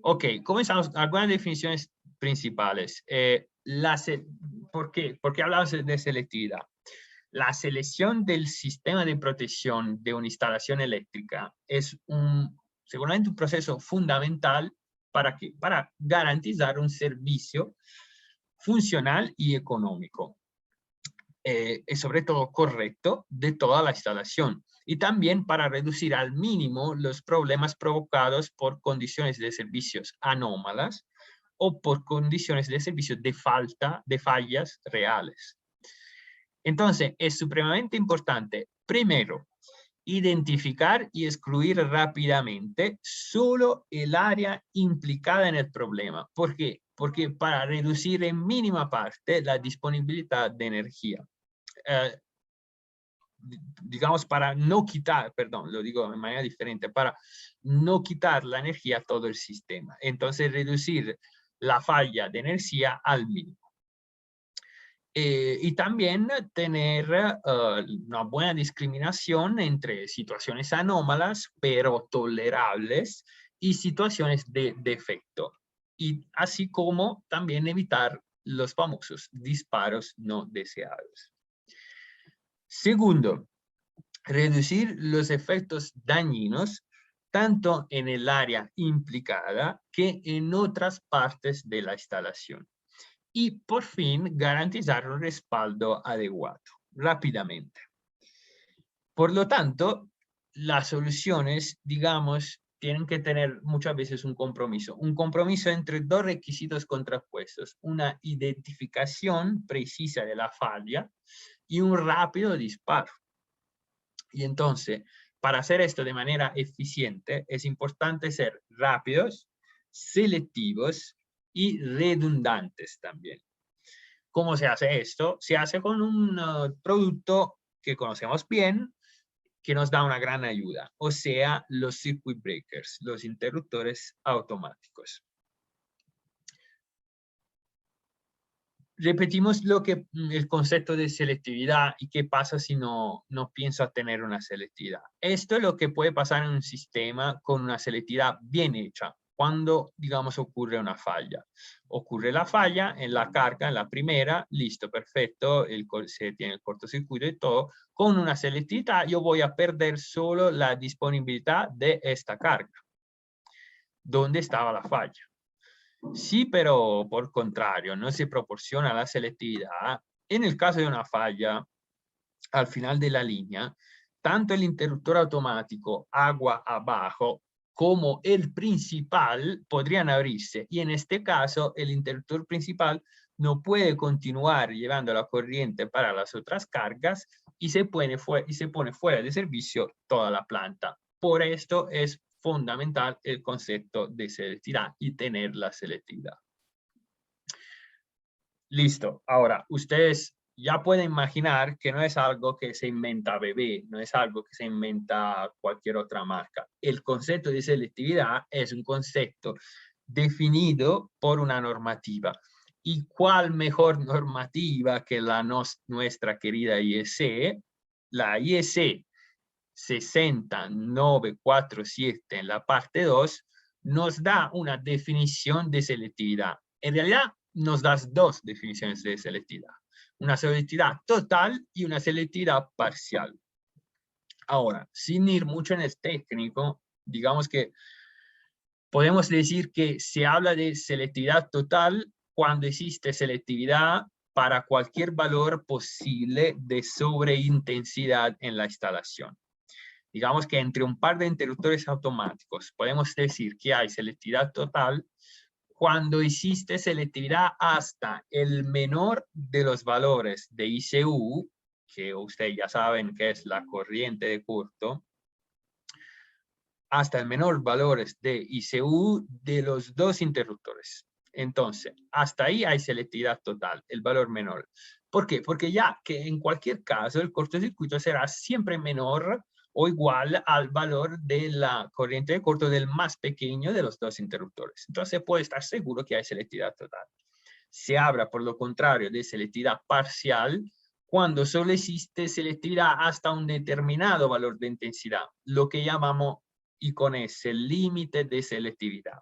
Ok, comenzamos. Algunas definiciones principales. ¿Por qué hablamos de selectividad? La selección del sistema de protección de una instalación eléctrica es seguramente un proceso fundamental para garantizar un servicio funcional y económico, y sobre todo correcto, de toda la instalación, y también para reducir al mínimo los problemas provocados por condiciones de servicios anómalas o por condiciones de servicio de fallas reales. Entonces, es supremamente importante, primero, identificar y excluir rápidamente solo el área implicada en el problema. ¿Por qué? Porque para reducir en mínima parte la disponibilidad de energía. Digamos, para no quitar, perdón, lo digo de manera diferente, para no quitar la energía a todo el sistema. Entonces, reducir la falla de energía al mínimo. Y también tener una buena discriminación entre situaciones anómalas, pero tolerables, y situaciones de defecto. Y así como también evitar los famosos disparos no deseados. Segundo, reducir los efectos dañinos tanto en el área implicada que en otras partes de la instalación. Y por fin, garantizar un respaldo adecuado, rápidamente. Por lo tanto, las soluciones, digamos, tienen que tener muchas veces un compromiso entre 2 requisitos contrapuestos: una identificación precisa de la falla y un rápido disparo. Y entonces, para hacer esto de manera eficiente, es importante ser rápidos, selectivos y redundantes también. ¿Cómo se hace esto? Se hace con un producto que conocemos bien, que nos da una gran ayuda, o sea, los circuit breakers, los interruptores automáticos. Repetimos el concepto de selectividad y qué pasa si no pienso tener una selectividad. Esto es lo que puede pasar en un sistema con una selectividad bien hecha, cuando, digamos, ocurre una falla. Ocurre la falla en la carga, en la primera, listo, perfecto, se tiene el cortocircuito y todo. Con una selectividad yo voy a perder solo la disponibilidad de esta carga. ¿Dónde estaba la falla? Sí, pero por contrario, no se proporciona la selectividad. En el caso de una falla, al final de la línea, tanto el interruptor automático agua abajo como el principal podrían abrirse, y en este caso el interruptor principal no puede continuar llevando la corriente para las otras cargas y se pone fuera de servicio toda la planta. Por esto es fundamental el concepto de selectividad y tener la selectividad. Listo. Ahora, ustedes ya pueden imaginar que no es algo que se inventa ABB, no es algo que se inventa cualquier otra marca. El concepto de selectividad es un concepto definido por una normativa. ¿Y cuál mejor normativa que nuestra querida IEC? La IEC 60947 en la parte 2 nos da una definición de selectividad. En realidad nos da 2 definiciones de selectividad: una selectividad total y una selectividad parcial. Ahora, sin ir mucho en el técnico, digamos que podemos decir que se habla de selectividad total cuando existe selectividad para cualquier valor posible de sobreintensidad en la instalación. Digamos que entre un par de interruptores automáticos podemos decir que hay selectividad total cuando existe selectividad hasta el menor de los valores de ICU, que ustedes ya saben que es la corriente de curto, hasta el menor valor de ICU de los dos interruptores. Entonces, hasta ahí hay selectividad total, el valor menor. ¿Por qué? Porque ya que en cualquier caso el cortocircuito será siempre menor o igual al valor de la corriente de corto del más pequeño de los dos interruptores. Entonces puede estar seguro que hay selectividad total. Se habla, por lo contrario, de selectividad parcial cuando solo existe selectividad hasta un determinado valor de intensidad, lo que llamamos y con ese límite de selectividad.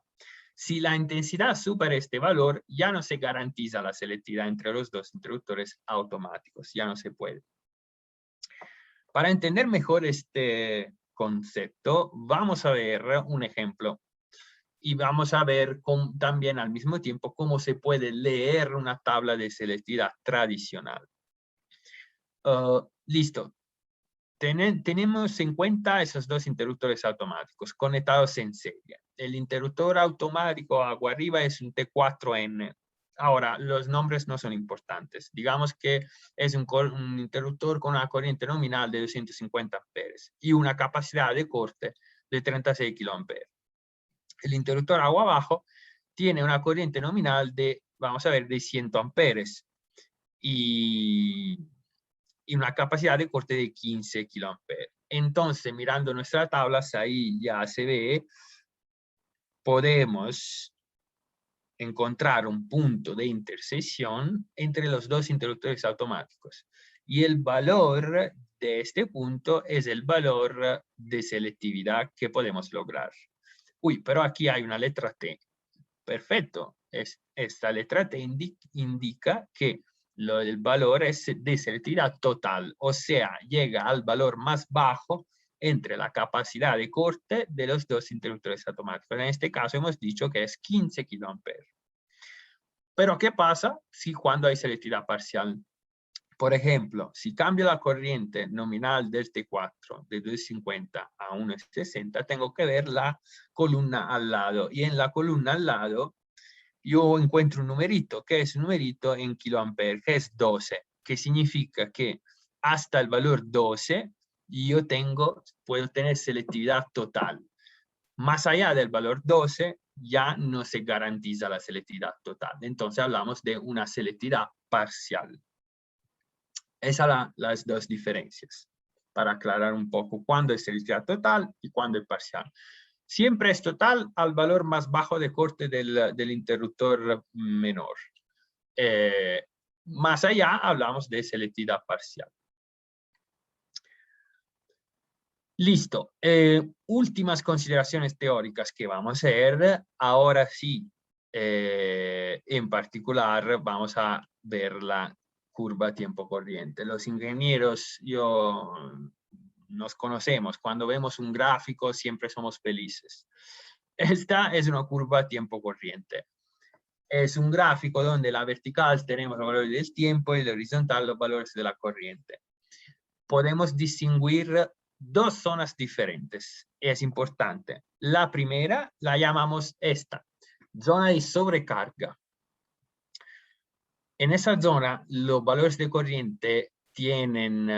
Si la intensidad supera este valor, ya no se garantiza la selectividad entre los dos interruptores automáticos, ya no se puede. Para entender mejor este concepto, vamos a ver un ejemplo y vamos a ver también al mismo tiempo cómo se puede leer una tabla de selectividad tradicional. Listo. Tenemos en cuenta esos dos interruptores automáticos conectados en serie. El interruptor automático agua arriba es un T4N. Ahora, los nombres no son importantes. Digamos que es un interruptor con una corriente nominal de 250 amperes y una capacidad de corte de 36 kiloamperes. El interruptor agua abajo tiene una corriente nominal de, vamos a ver, de 100 amperes y una capacidad de corte de 15 kiloamperes. Entonces, mirando nuestras tablas, ahí ya se ve, podemos encontrar un punto de intersección entre los dos interruptores automáticos. Y el valor de este punto es el valor de selectividad que podemos lograr. Uy, pero aquí hay una letra T. Perfecto. Esta letra T indica que el valor es de selectividad total, o sea, llega al valor más bajo entre la capacidad de corte de los dos interruptores automáticos. En este caso hemos dicho que es 15 kiloamperes. Pero ¿qué pasa si cuando hay selectividad parcial? Por ejemplo, si cambio la corriente nominal del T4 de 250 a 1,60, tengo que ver la columna al lado. Y en la columna al lado yo encuentro un numerito, que es un numerito en kiloamperes, que es 12, que significa que hasta el valor 12 yo puedo tener selectividad total. Más allá del valor 12 ya no se garantiza la selectividad total. Entonces hablamos de una selectividad parcial. Esas son las dos diferencias, para aclarar un poco cuándo es selectividad total y cuándo es parcial. Siempre es total al valor más bajo de corte del interruptor menor. Más allá hablamos de selectividad parcial. Listo. Últimas consideraciones teóricas que vamos a hacer. Ahora sí, en particular vamos a ver la curva tiempo corriente. Los ingenieros, nos conocemos. Cuando vemos un gráfico siempre somos felices. Esta es una curva tiempo corriente. Es un gráfico donde la vertical tenemos los valores del tiempo y la horizontal los valores de la corriente. Podemos distinguir dos zonas diferentes. Es importante. La primera la llamamos esta, zona de sobrecarga. En esa zona los valores de corriente tienen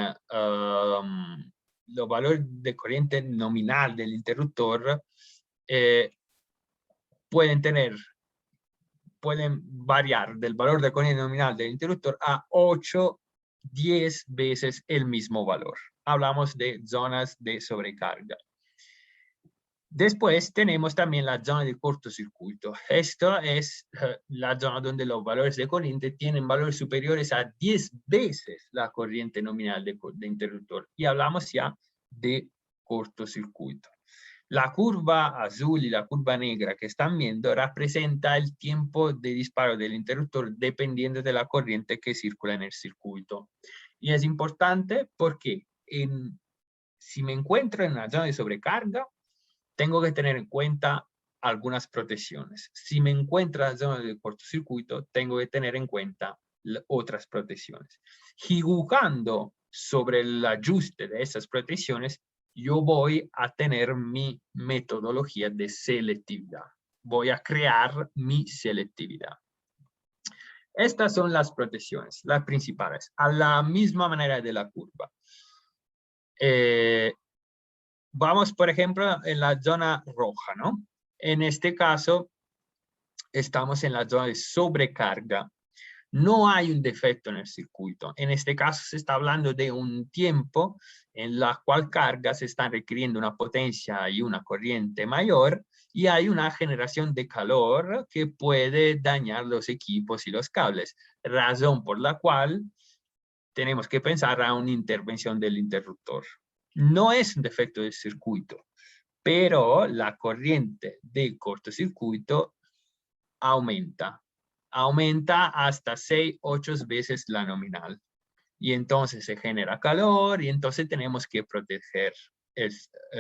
los valores de corriente nominal del interruptor pueden variar del valor de corriente nominal del interruptor a 8, 10 veces el mismo valor. Hablamos de zonas de sobrecarga. Después tenemos también la zona de cortocircuito. Esto es la zona donde los valores de corriente tienen valores superiores a 10 veces la corriente nominal de interruptor. Y hablamos ya de cortocircuito. La curva azul y la curva negra que están viendo representa el tiempo de disparo del interruptor dependiendo de la corriente que circula en el circuito. Y es importante porque si me encuentro en una zona de sobrecarga, tengo que tener en cuenta algunas protecciones. Si me encuentro en la zona de cortocircuito, tengo que tener en cuenta otras protecciones. Y jugando sobre el ajuste de esas protecciones, yo voy a tener mi metodología de selectividad. Voy a crear mi selectividad. Estas son las protecciones, las principales, a la misma manera de la curva. vamos, por ejemplo, en la zona roja, ¿no? En este caso, estamos en la zona de sobrecarga. No hay un defecto en el circuito. En este caso se está hablando de un tiempo en la cual cargas están requiriendo una potencia y una corriente mayor y hay una generación de calor que puede dañar los equipos y los cables, razón por la cual tenemos que pensar a una intervención del interruptor. No es un defecto del circuito, pero la corriente de cortocircuito aumenta hasta 6, 8 veces la nominal. Y entonces se genera calor y entonces tenemos que proteger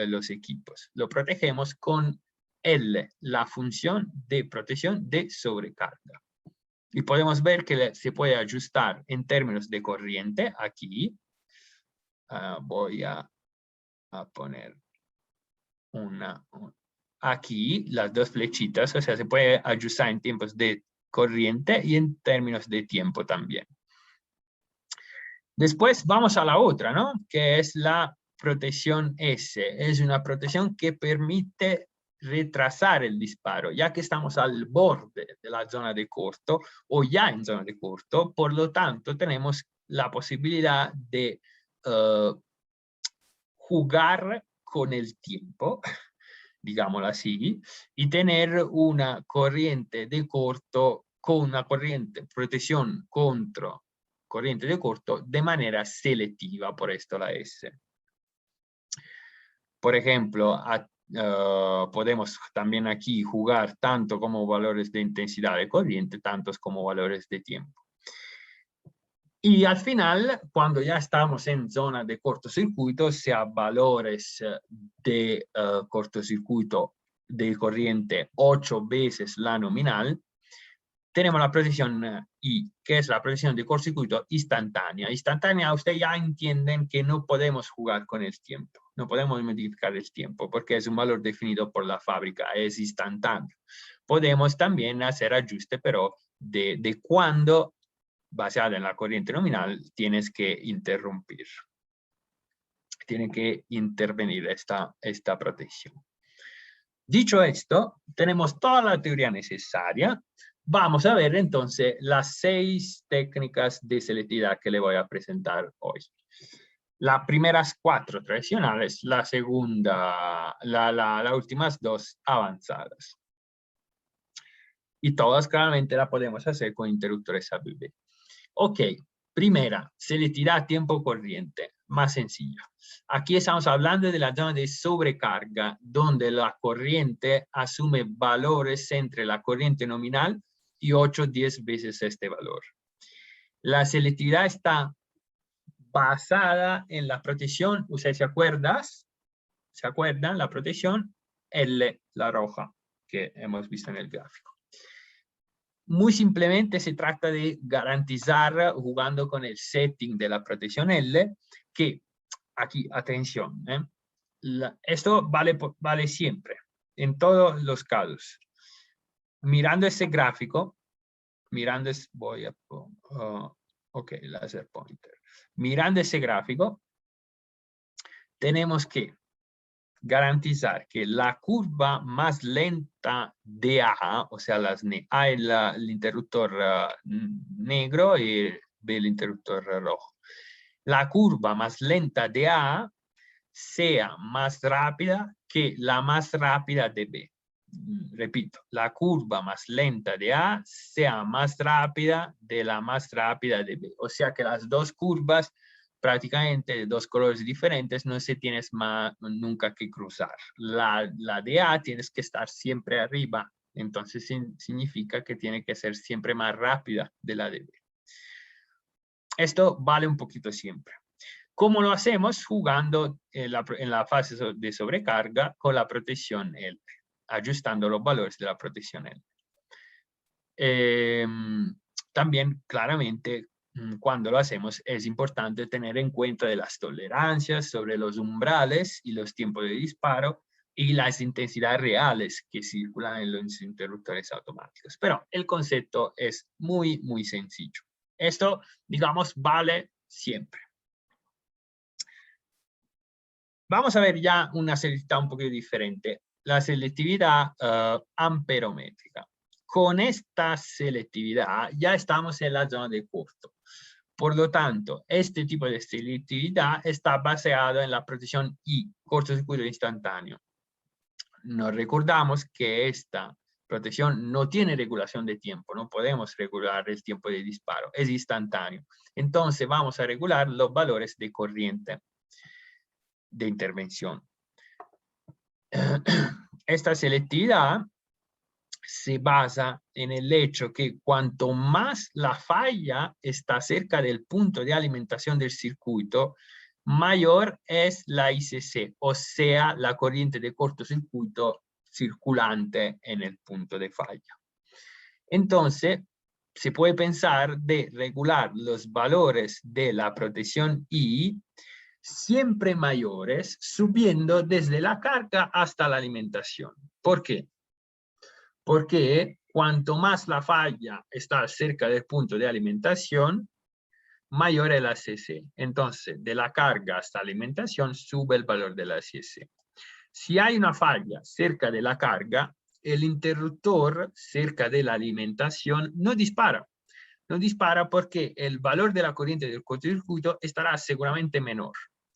los equipos. Lo protegemos con L, la función de protección de sobrecarga. Y podemos ver que se puede ajustar en términos de corriente aquí. Voy a poner aquí las dos flechitas, o sea, se puede ajustar en tiempos de corriente y en términos de tiempo también. Después vamos a la otra, ¿no? Que es la protección S. Es una protección que permite retrasar el disparo, ya que estamos al borde de la zona de corto o ya en zona de corto, por lo tanto tenemos la posibilidad de jugar con el tiempo, digámoslo así, y tener una corriente de corto con una corriente, protección contra corriente de corto de manera selectiva, por esto la S. Por ejemplo, podemos también aquí jugar tanto como valores de intensidad de corriente, tantos como valores de tiempo. Y al final, cuando ya estamos en zona de cortocircuito, sea valores de cortocircuito de corriente 8 veces la nominal, tenemos la protección I, que es la protección de cortocircuito instantánea. Instantánea, ustedes ya entienden que no podemos jugar con el tiempo, no podemos modificar el tiempo, porque es un valor definido por la fábrica, es instantáneo. Podemos también hacer ajuste, pero de cuándo, basada en la corriente nominal, tienes que interrumpir. Tiene que intervenir esta protección. Dicho esto, tenemos toda la teoría necesaria. Vamos a ver entonces las 6 técnicas de selectividad que le voy a presentar hoy. Las primeras 4 tradicionales, la segunda, las últimas 2 avanzadas. Y todas claramente la podemos hacer con interruptores ABB. Ok, primera, selectividad tiempo corriente, más sencilla. Aquí estamos hablando de la zona de sobrecarga, donde la corriente asume valores entre la corriente nominal y 8 o 10 veces este valor. La selectividad está basada en la protección, ¿ustedes se acuerdan? ¿Se acuerdan? La protección L, la roja, que hemos visto en el gráfico. Muy simplemente se trata de garantizar, jugando con el setting de la protección L, que aquí, atención, esto vale siempre, en todos los casos. Mirando ese gráfico, voy a ok, laser pointer. Mirando ese gráfico, tenemos que garantizar que la curva más lenta de A, o sea, A es el interruptor negro y B el interruptor rojo. La curva más lenta de A sea más rápida que la más rápida de B. Repito, la curva más lenta de A sea más rápida de la más rápida de B. O sea que las dos curvas prácticamente de dos colores diferentes no se tienes nunca que cruzar. La de A tienes que estar siempre arriba, entonces significa que tiene que ser siempre más rápida de la de B. Esto vale un poquito siempre. ¿Cómo lo hacemos? Jugando en la fase de sobrecarga con la protección L, ajustando los valores de la protección L. También claramente cuando lo hacemos es importante tener en cuenta de las tolerancias sobre los umbrales y los tiempos de disparo y las intensidades reales que circulan en los interruptores automáticos. Pero el concepto es muy, muy sencillo. Esto, digamos, vale siempre. Vamos a ver ya una selectividad un poquito diferente, la selectividad amperométrica. Con esta selectividad ya estamos en la zona de corto. Por lo tanto, este tipo de selectividad está basado en la protección I, cortocircuito instantáneo. Nos recordamos que esta protección no tiene regulación de tiempo, no podemos regular el tiempo de disparo, es instantáneo. Entonces vamos a regular los valores de corriente de intervención. Esta selectividad se basa en el hecho que cuanto más la falla está cerca del punto de alimentación del circuito, mayor es la ICC, o sea, la corriente de cortocircuito circulante en el punto de falla. Entonces, se puede pensar de regular los valores de la protección I siempre mayores, subiendo desde la carga hasta la alimentación. ¿Por qué? Porque cuanto más la falla está cerca del punto de alimentación, mayor es la CC. Entonces, de la carga hasta la alimentación sube el valor de la CC. Si hay una falla cerca de la carga, el interruptor cerca de la alimentación no dispara. No dispara porque el valor de la corriente del cortocircuito estará seguramente menor.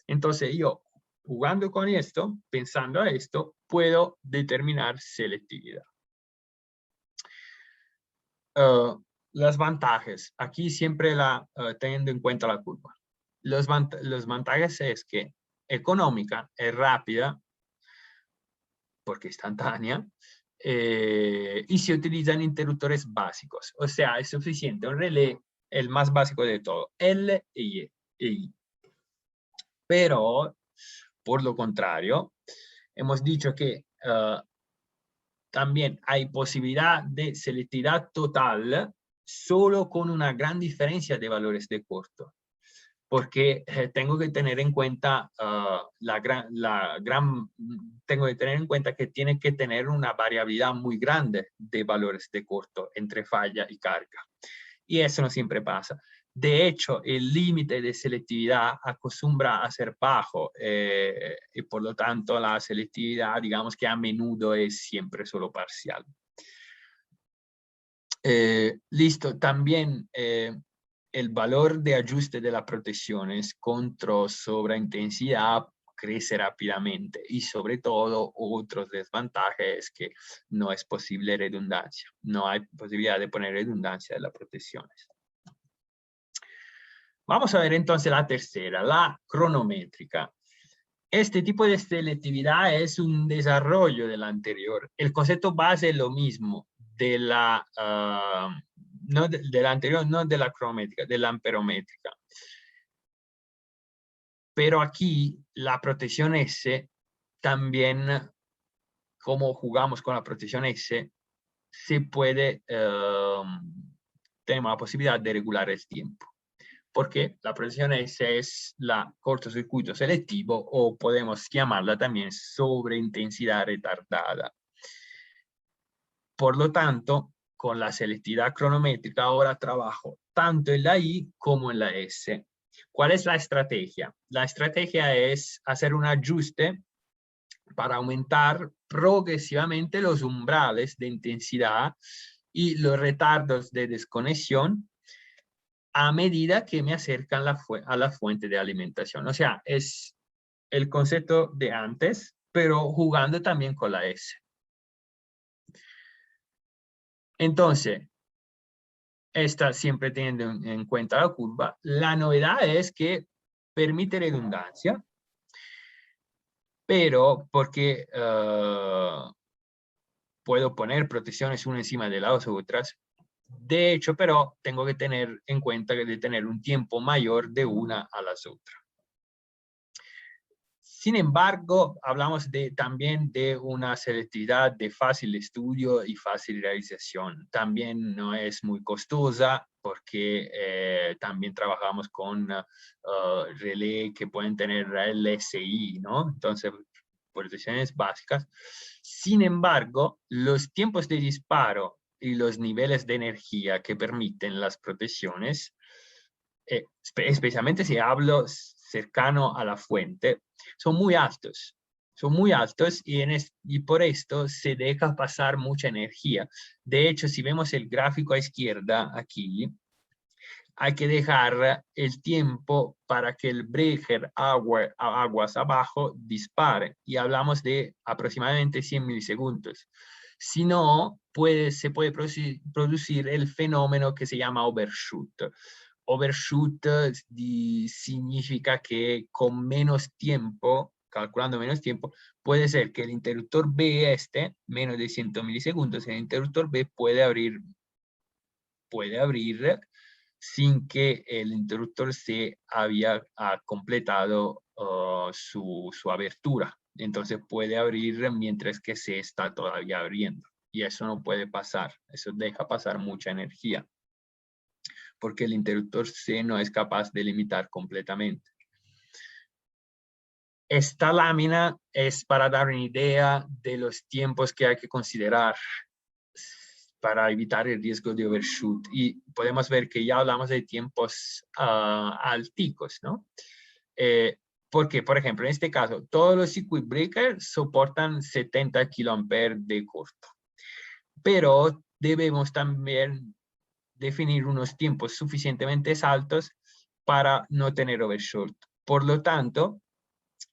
Entonces yo, jugando con esto, pensando a esto, puedo determinar selectividad. Las ventajas. Aquí siempre teniendo en cuenta la curva. Los ventajas es que económica, es rápida, porque instantánea, y se utilizan interruptores básicos. O sea, es suficiente un relé, el más básico de todo, L y I. Pero, por lo contrario, hemos dicho que también hay posibilidad de selectividad total solo con una gran diferencia de valores de corto. Porque tengo que tener en cuenta tengo que tener en cuenta que tiene que tener una variabilidad muy grande de valores de corto entre falla y carga. Y eso no siempre pasa. De hecho, el límite de selectividad acostumbra a ser bajo y por lo tanto la selectividad, digamos que a menudo es siempre solo parcial. Listo, también el valor de ajuste de las protecciones contra sobreintensidad crece rápidamente y sobre todo otros desventajas es que no es posible redundancia, no hay posibilidad de poner redundancia de las protecciones. Vamos a ver entonces la tercera, la cronométrica. Este tipo de selectividad es un desarrollo de la anterior. El concepto base es lo mismo de la, no de la anterior, no de la cronométrica, de la amperométrica. Pero aquí la protección S también, como jugamos con la protección S, se puede, tenemos la posibilidad de regular el tiempo. Porque la protección S es la cortocircuito selectivo o podemos llamarla también sobreintensidad retardada. Por lo tanto, con la selectividad cronométrica ahora trabajo tanto en la I como en la S. ¿Cuál es la estrategia? La estrategia es hacer un ajuste para aumentar progresivamente los umbrales de intensidad y los retardos de desconexión a medida que me acercan a la fuente de alimentación. O sea, es el concepto de antes, pero jugando también con la S. Entonces, esta siempre teniendo en cuenta la curva. La novedad es que permite redundancia, pero porque puedo poner protecciones una encima de las otras. De hecho, pero tengo que tener en cuenta de tener un tiempo mayor de una a las otras. Sin embargo, hablamos también de una selectividad de fácil estudio y fácil realización. También no es muy costosa porque también trabajamos con relé que pueden tener LSI, ¿no? Entonces, protecciones básicas. Sin embargo, los tiempos de disparo y los niveles de energía que permiten las protecciones, especialmente si cercano a la fuente, son muy altos. Son muy altos y por esto se deja pasar mucha energía. De hecho, si vemos el gráfico a izquierda aquí, hay que dejar el tiempo para que el breaker aguas abajo dispare. Y hablamos de aproximadamente 100 milisegundos. Si no, se puede producir el fenómeno que se llama overshoot. Overshoot significa que con menos tiempo, calculando menos tiempo, puede ser que el interruptor B menos de 100 milisegundos, el interruptor B puede abrir sin que el interruptor C había completado su abertura. Entonces puede abrir mientras que C está todavía abriendo. Y eso no puede pasar. Eso deja pasar mucha energía. Porque el interruptor C no es capaz de limitar completamente. Esta lámina es para dar una idea de los tiempos que hay que considerar para evitar el riesgo de overshoot. Y podemos ver que ya hablamos de tiempos alticos, ¿no? Porque, por ejemplo, en este caso, todos los circuit breakers soportan 70 kA de corto. Pero debemos también definir unos tiempos suficientemente altos para no tener overshoot. Por lo tanto,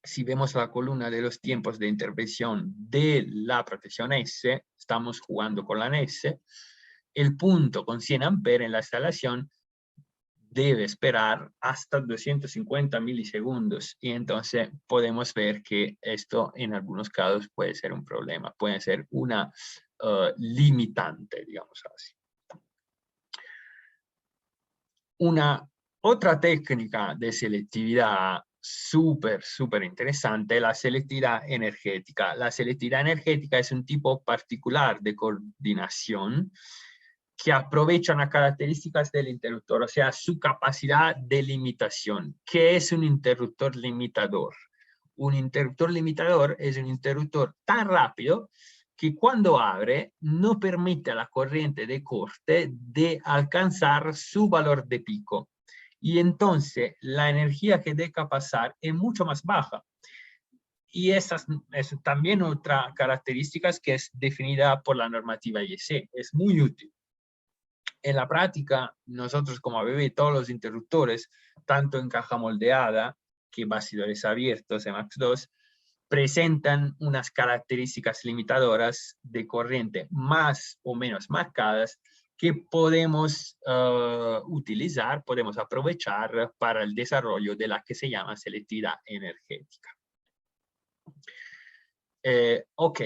si vemos la columna de los tiempos de intervención de la protección S, estamos jugando con la S, el punto con 100 amperes en la instalación debe esperar hasta 250 milisegundos. Y entonces podemos ver que esto en algunos casos puede ser un problema, puede ser una limitante, digamos así. Una otra técnica de selectividad súper interesante, la selectividad energética. La selectividad energética es un tipo particular de coordinación que aprovecha las características del interruptor, o sea, su capacidad de limitación. ¿Qué es un interruptor limitador? Un interruptor limitador es un interruptor tan rápido que cuando abre no permite a la corriente de corte de alcanzar su valor de pico. Y entonces la energía que deja pasar es mucho más baja. Y esa es también otra característica que es definida por la normativa IEC. Es muy útil. En la práctica, nosotros como ABB, todos los interruptores, tanto en caja moldeada que bastidores abiertos, EMAX2, presentan unas características limitadoras de corriente más o menos marcadas que podemos utilizar, podemos aprovechar para el desarrollo de la que se llama selectividad energética. Ok,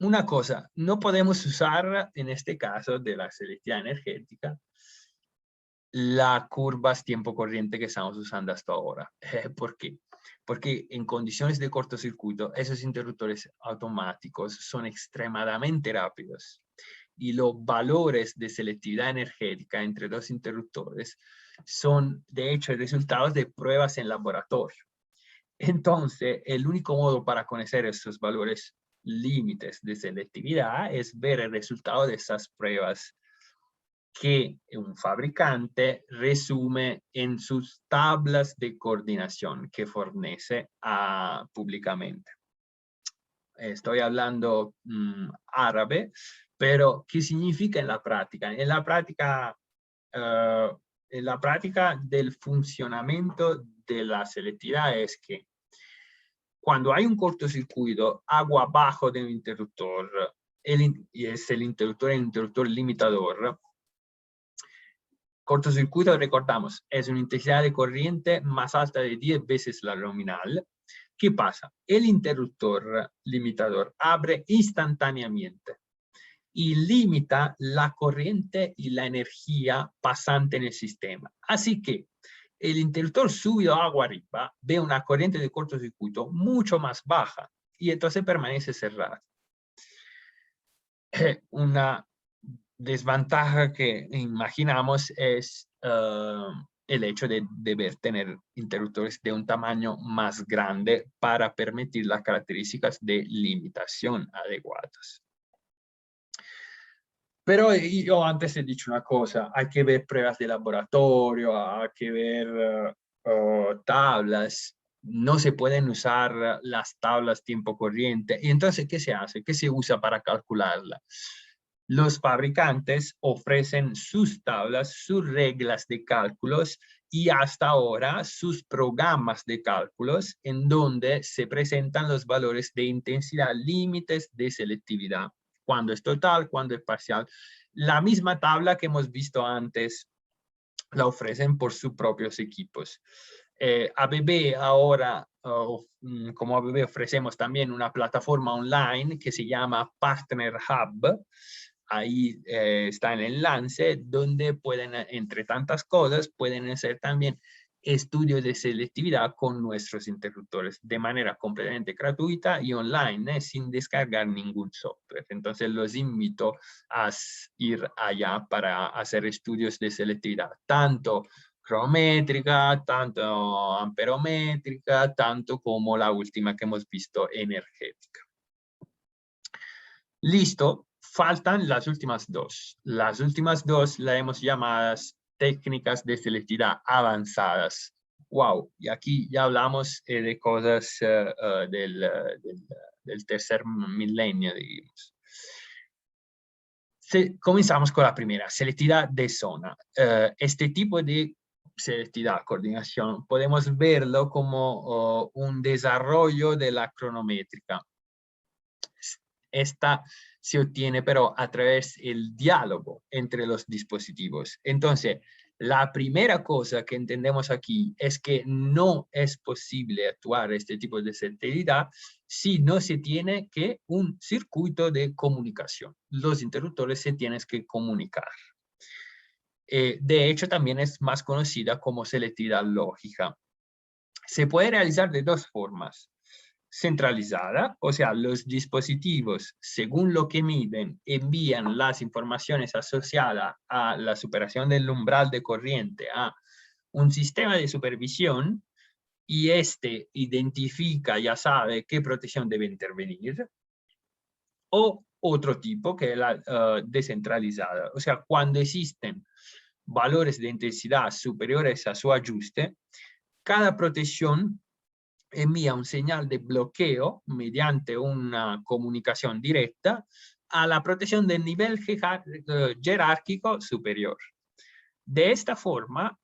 una cosa, no podemos usar en este caso de la selectividad energética las curvas tiempo corriente que estamos usando hasta ahora. ¿Por qué? Porque en condiciones de cortocircuito, esos interruptores automáticos son extremadamente rápidos y los valores de selectividad energética entre dos interruptores son, de hecho, resultados de pruebas en laboratorio. Entonces, el único modo para conocer estos valores límites de selectividad es ver el resultado de esas pruebas que un fabricante resume en sus tablas de coordinación que fornece públicamente. Estoy hablando árabe, pero ¿qué significa en la práctica? En la práctica del funcionamiento de la selectividad es que cuando hay un cortocircuito, agua abajo del interruptor, y es el interruptor limitador. Cortocircuito, recordamos, es una intensidad de corriente más alta de 10 veces la nominal. ¿Qué pasa? El interruptor limitador abre instantáneamente y limita la corriente y la energía pasante en el sistema. Así que el interruptor subido agua arriba ve una corriente de cortocircuito mucho más baja y entonces permanece cerrada. Una desventaja que imaginamos es el hecho de deber tener interruptores de un tamaño más grande para permitir las características de limitación adecuadas. Pero yo antes he dicho una cosa, hay que ver pruebas de laboratorio, hay que ver tablas, no se pueden usar las tablas tiempo corriente. Y entonces, ¿qué se hace? ¿Qué se usa para calcularla? Los fabricantes ofrecen sus tablas, sus reglas de cálculos y hasta ahora sus programas de cálculos en donde se presentan los valores de intensidad, límites de selectividad, cuando es total, cuando es parcial. La misma tabla que hemos visto antes la ofrecen por sus propios equipos. ABB ahora, como ABB ofrecemos también una plataforma online que se llama Partner Hub. Ahí está el enlace donde pueden, entre tantas cosas, pueden hacer también estudios de selectividad con nuestros interruptores de manera completamente gratuita y online, sin descargar ningún software. Entonces los invito a ir allá para hacer estudios de selectividad, tanto cronométrica, tanto amperométrica, tanto como la última que hemos visto, energética. Listo, faltan las últimas dos. Las últimas dos las hemos llamadas técnicas de selectividad avanzadas. Wow, y aquí ya hablamos de cosas del tercer milenio, digamos. Comenzamos con la primera, selectividad de zona. Este tipo de selectividad, coordinación, podemos verlo como un desarrollo de la cronométrica. Esta se obtiene pero a través del diálogo entre los dispositivos. Entonces, la primera cosa que entendemos aquí es que no es posible actuar este tipo de selectividad si no se tiene que un circuito de comunicación. Los interruptores se tienen que comunicar. De hecho, también es más conocida como selectividad lógica. Se puede realizar de dos formas. Centralizada, o sea, los dispositivos, según lo que miden, envían las informaciones asociadas a la superación del umbral de corriente a un sistema de supervisión y este identifica, ya sabe qué protección debe intervenir. O otro tipo, que es la descentralizada, o sea, cuando existen valores de intensidad superiores a su ajuste, cada protección envía un señal de bloqueo mediante una comunicación directa a la protección del nivel jerárquico superior. De esta forma,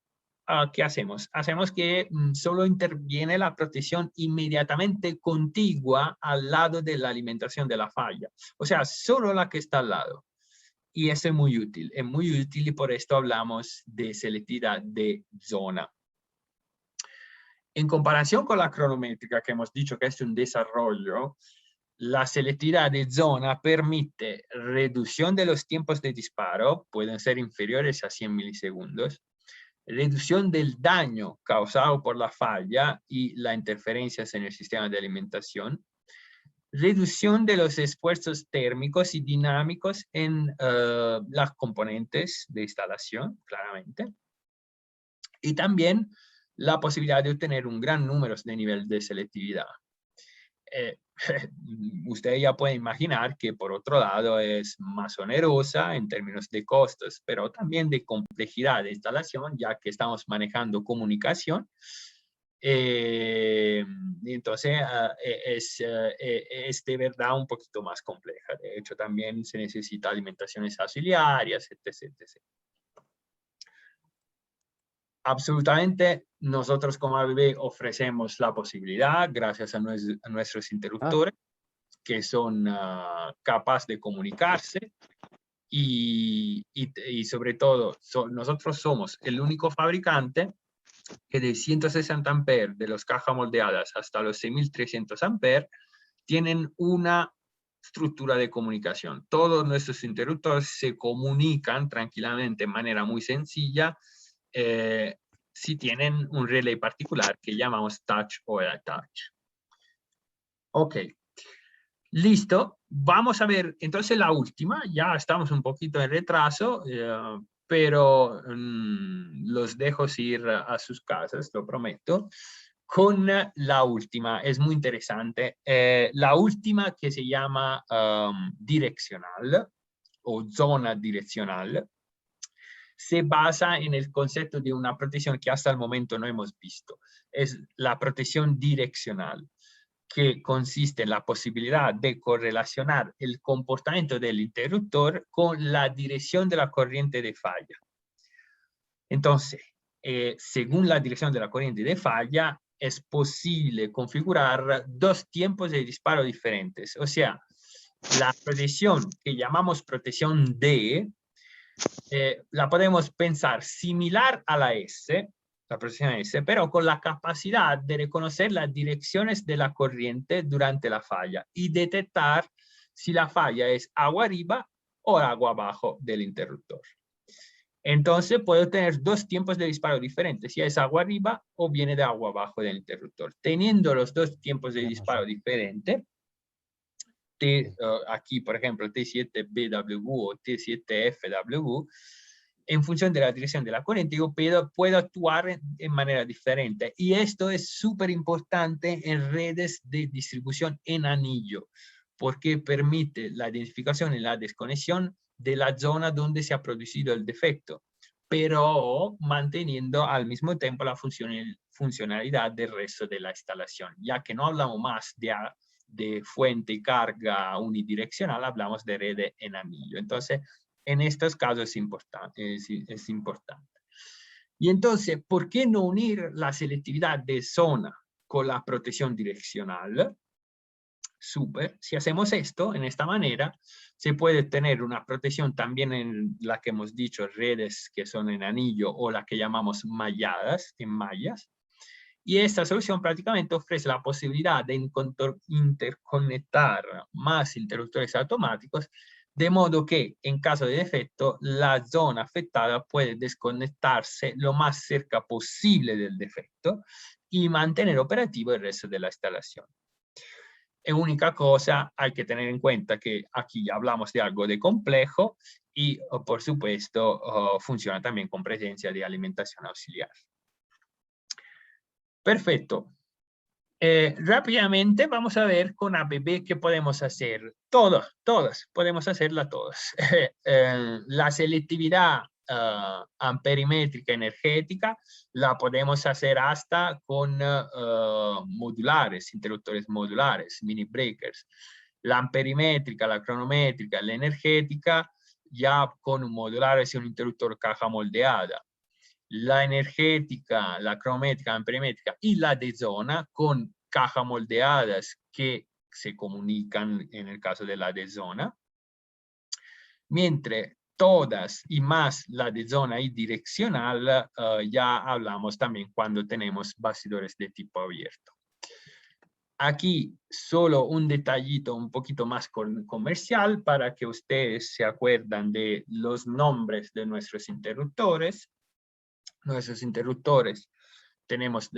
¿qué hacemos? Hacemos que solo interviene la protección inmediatamente contigua al lado de la alimentación de la falla. O sea, solo la que está al lado. Y eso es muy útil y por esto hablamos de selectividad de zona. En comparación con la cronométrica, que hemos dicho que es un desarrollo, la selectividad de zona permite reducción de los tiempos de disparo, pueden ser inferiores a 100 milisegundos, reducción del daño causado por la falla y las interferencias en el sistema de alimentación, reducción de los esfuerzos térmicos y dinámicos en las componentes de instalación, claramente, y también la posibilidad de obtener un gran número de niveles de selectividad. Usted ya puede imaginar que por otro lado es más onerosa en términos de costos, pero también de complejidad de instalación, ya que estamos manejando comunicación. Entonces es de verdad un poquito más compleja. De hecho, también se necesita alimentaciones auxiliares, etc. Absolutamente, nosotros como ABB ofrecemos la posibilidad, gracias a nuestros interruptores, que son capaces de comunicarse y sobre todo, nosotros somos el único fabricante que de 160 amperes de los cajas moldeadas hasta los 6300 amperes tienen una estructura de comunicación. Todos nuestros interruptores se comunican tranquilamente de manera muy sencilla si tienen un relay particular que llamamos touch o touch. Ok, listo. Vamos a ver entonces la última. Ya estamos un poquito en retraso, pero los dejo ir a sus casas, lo prometo. Con la última, es muy interesante. La última que se llama direccional o zona direccional. se basa en el concepto de una protección que hasta el momento no hemos visto. Es la protección direccional, que consiste en la posibilidad de correlacionar el comportamiento del interruptor con la dirección de la corriente de falla. Entonces, según la dirección de la corriente de falla, es posible configurar dos tiempos de disparo diferentes. O sea, la protección que llamamos protección D, la podemos pensar similar a la S, la protección S, pero con la capacidad de reconocer las direcciones de la corriente durante la falla y detectar si la falla es agua arriba o agua abajo del interruptor. Entonces puedo tener dos tiempos de disparo diferentes, si es agua arriba o viene de agua abajo del interruptor. Teniendo los dos tiempos de disparo diferentes, aquí por ejemplo T7BW o T7FW, en función de la dirección de la corriente, yo puedo actuar en manera diferente. Y esto es súper importante en redes de distribución en anillo, porque permite la identificación y la desconexión de la zona donde se ha producido el defecto, pero manteniendo al mismo tiempo la funcionalidad del resto de la instalación, ya que no hablamos más de fuente y carga unidireccional, hablamos de red en anillo. Entonces, en estos casos es importante. Y entonces, ¿por qué no unir la selectividad de zona con la protección direccional? Súper. Si hacemos esto, en esta manera, se puede tener una protección también en la que hemos dicho, redes que son en anillo o la que llamamos malladas, en mallas. Y esta solución prácticamente ofrece la posibilidad de interconectar más interruptores automáticos, de modo que en caso de defecto, la zona afectada puede desconectarse lo más cerca posible del defecto y mantener operativo el resto de la instalación. Única cosa, hay que tener en cuenta que aquí hablamos de algo de complejo y, por supuesto, funciona también con presencia de alimentación auxiliar. Perfecto. Rápidamente vamos a ver con ABB qué podemos hacer. Todas podemos hacerla todas. La selectividad amperimétrica energética la podemos hacer hasta con modulares, interruptores modulares, mini breakers. La amperimétrica, la cronométrica, la energética ya con un modular es un interruptor caja moldeada. La energética, la cronométrica, la amperimétrica y la de zona con cajas moldeadas que se comunican en el caso de la de zona. Mientras todas y más la de zona y direccional, ya hablamos también cuando tenemos bastidores de tipo abierto. Aquí solo un detallito un poquito más comercial para que ustedes se acuerdan de los nombres de nuestros interruptores. Nuestros interruptores tenemos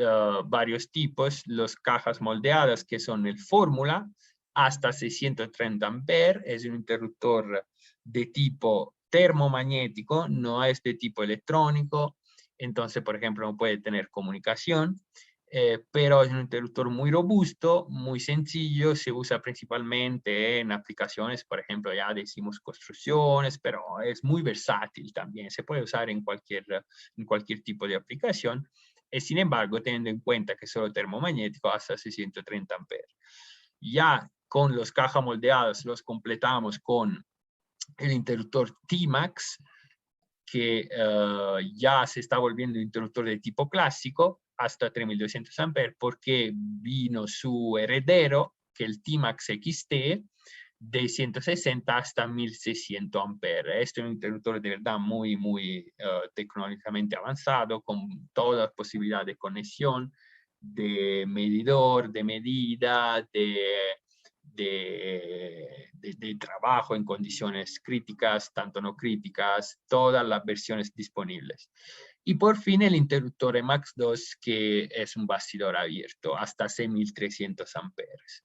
varios tipos, los cajas moldeadas que son el fórmula hasta 630 amperes, es un interruptor de tipo termomagnético, no es de tipo electrónico, entonces por ejemplo no puede tener comunicación, pero es un interruptor muy robusto, muy sencillo, se usa principalmente en aplicaciones, por ejemplo, ya decimos construcciones, pero es muy versátil también, se puede usar en cualquier tipo de aplicación, sin embargo, teniendo en cuenta que solo termomagnético hasta 630 amperes. Ya con los cajas moldeadas los completamos con el interruptor T-Max, que ya se está volviendo un interruptor de tipo clásico, hasta 3200 amperes, porque vino su heredero, que el T-Max XT, de 160 hasta 1600 amperes. Este es un interruptor de verdad muy tecnológicamente avanzado, con toda posibilidad de conexión, de medidor, de medida, de trabajo en condiciones críticas, tanto no críticas, todas las versiones disponibles. Y por fin el interruptor Emax 2, que es un bastidor abierto hasta 6300 amperes.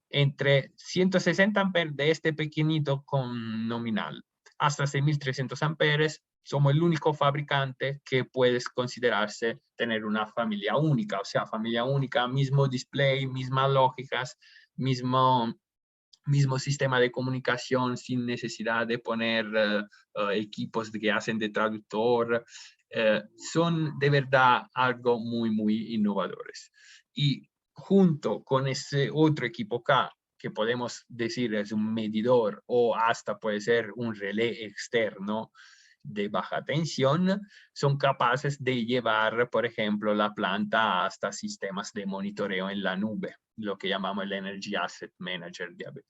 Entre 160 amperes de este pequeñito con nominal hasta 6300 amperes, somos el único fabricante que puedes considerarse tener una familia única, o sea, familia única, mismo display, mismas lógicas, mismo mismo sistema de comunicación sin necesidad de poner equipos que hacen de traductor. Son de verdad algo muy, muy innovadores. Y junto con ese otro equipo K, que podemos decir es un medidor o hasta puede ser un relé externo de baja tensión, son capaces de llevar, por ejemplo, la planta hasta sistemas de monitoreo en la nube, lo que llamamos el Energy Asset Manager de ABB.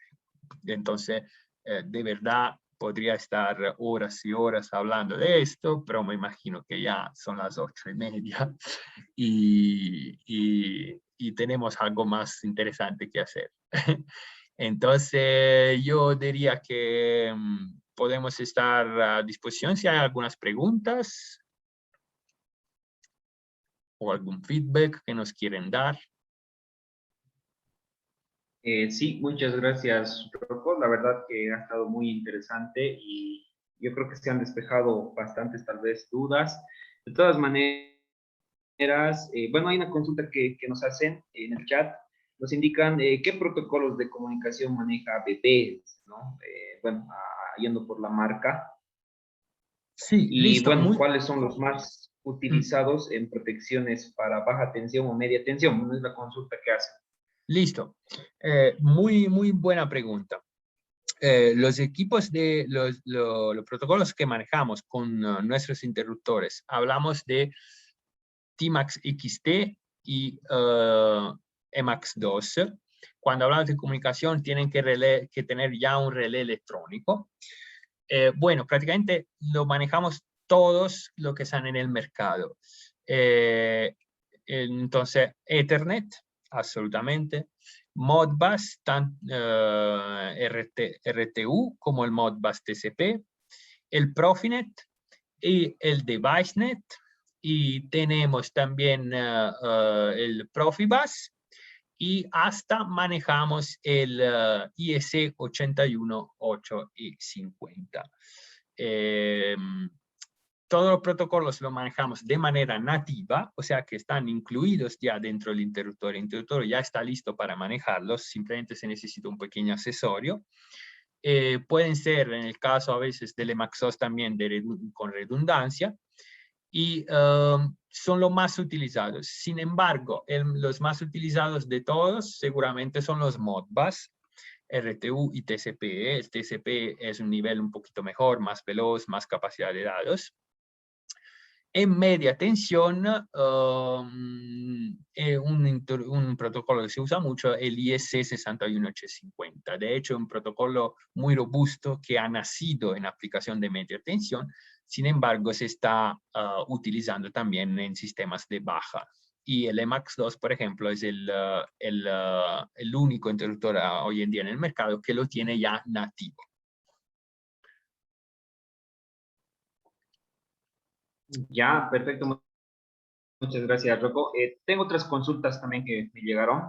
Entonces, de verdad, podría estar horas y horas hablando de esto, pero me imagino que ya son las 8:30 y tenemos algo más interesante que hacer. Entonces, yo diría que podemos estar a disposición si hay algunas preguntas o algún feedback que nos quieren dar. Sí, muchas gracias, Rocco. La verdad que ha estado muy interesante y yo creo que se han despejado bastantes, tal vez, dudas. De todas maneras, bueno, hay una consulta que nos hacen en el chat. Nos indican qué protocolos de comunicación maneja ABB, ¿no? Bueno, yendo por la marca. Sí, Y listo. bueno, ¿cuáles son los más utilizados en protecciones para baja tensión o media tensión? Bueno, es la consulta que hacen. Listo. Muy, muy buena pregunta. Los equipos de los protocolos que manejamos con nuestros interruptores, hablamos de T-Max XT y Emax 2. Cuando hablamos de comunicación, tienen que tener ya un relé electrónico. Bueno, prácticamente lo manejamos todos los que están en el mercado. Entonces, Ethernet, absolutamente. Modbus, RTU como el Modbus TCP, el Profinet y el DeviceNet. Y tenemos también el Profibus y hasta manejamos el IEC 81850. Todos los protocolos los manejamos de manera nativa, o sea que están incluidos ya dentro del interruptor. El interruptor ya está listo para manejarlos, simplemente se necesita un pequeño accesorio. Pueden ser, en el caso a veces del Emax 2 también con redundancia, y son los más utilizados. Sin embargo, los más utilizados de todos seguramente son los Modbus, RTU y TCP. El TCP es un nivel un poquito mejor, más veloz, más capacidad de datos. En media tensión, un protocolo que se usa mucho, el IEC 61850. De hecho, un protocolo muy robusto que ha nacido en aplicación de media tensión, sin embargo, se está utilizando también en sistemas de baja. Y el Emax 2, por ejemplo, es el único interruptor hoy en día en el mercado que lo tiene ya nativo. Ya, perfecto. Muchas gracias, Rocco. Tengo otras consultas también que me llegaron.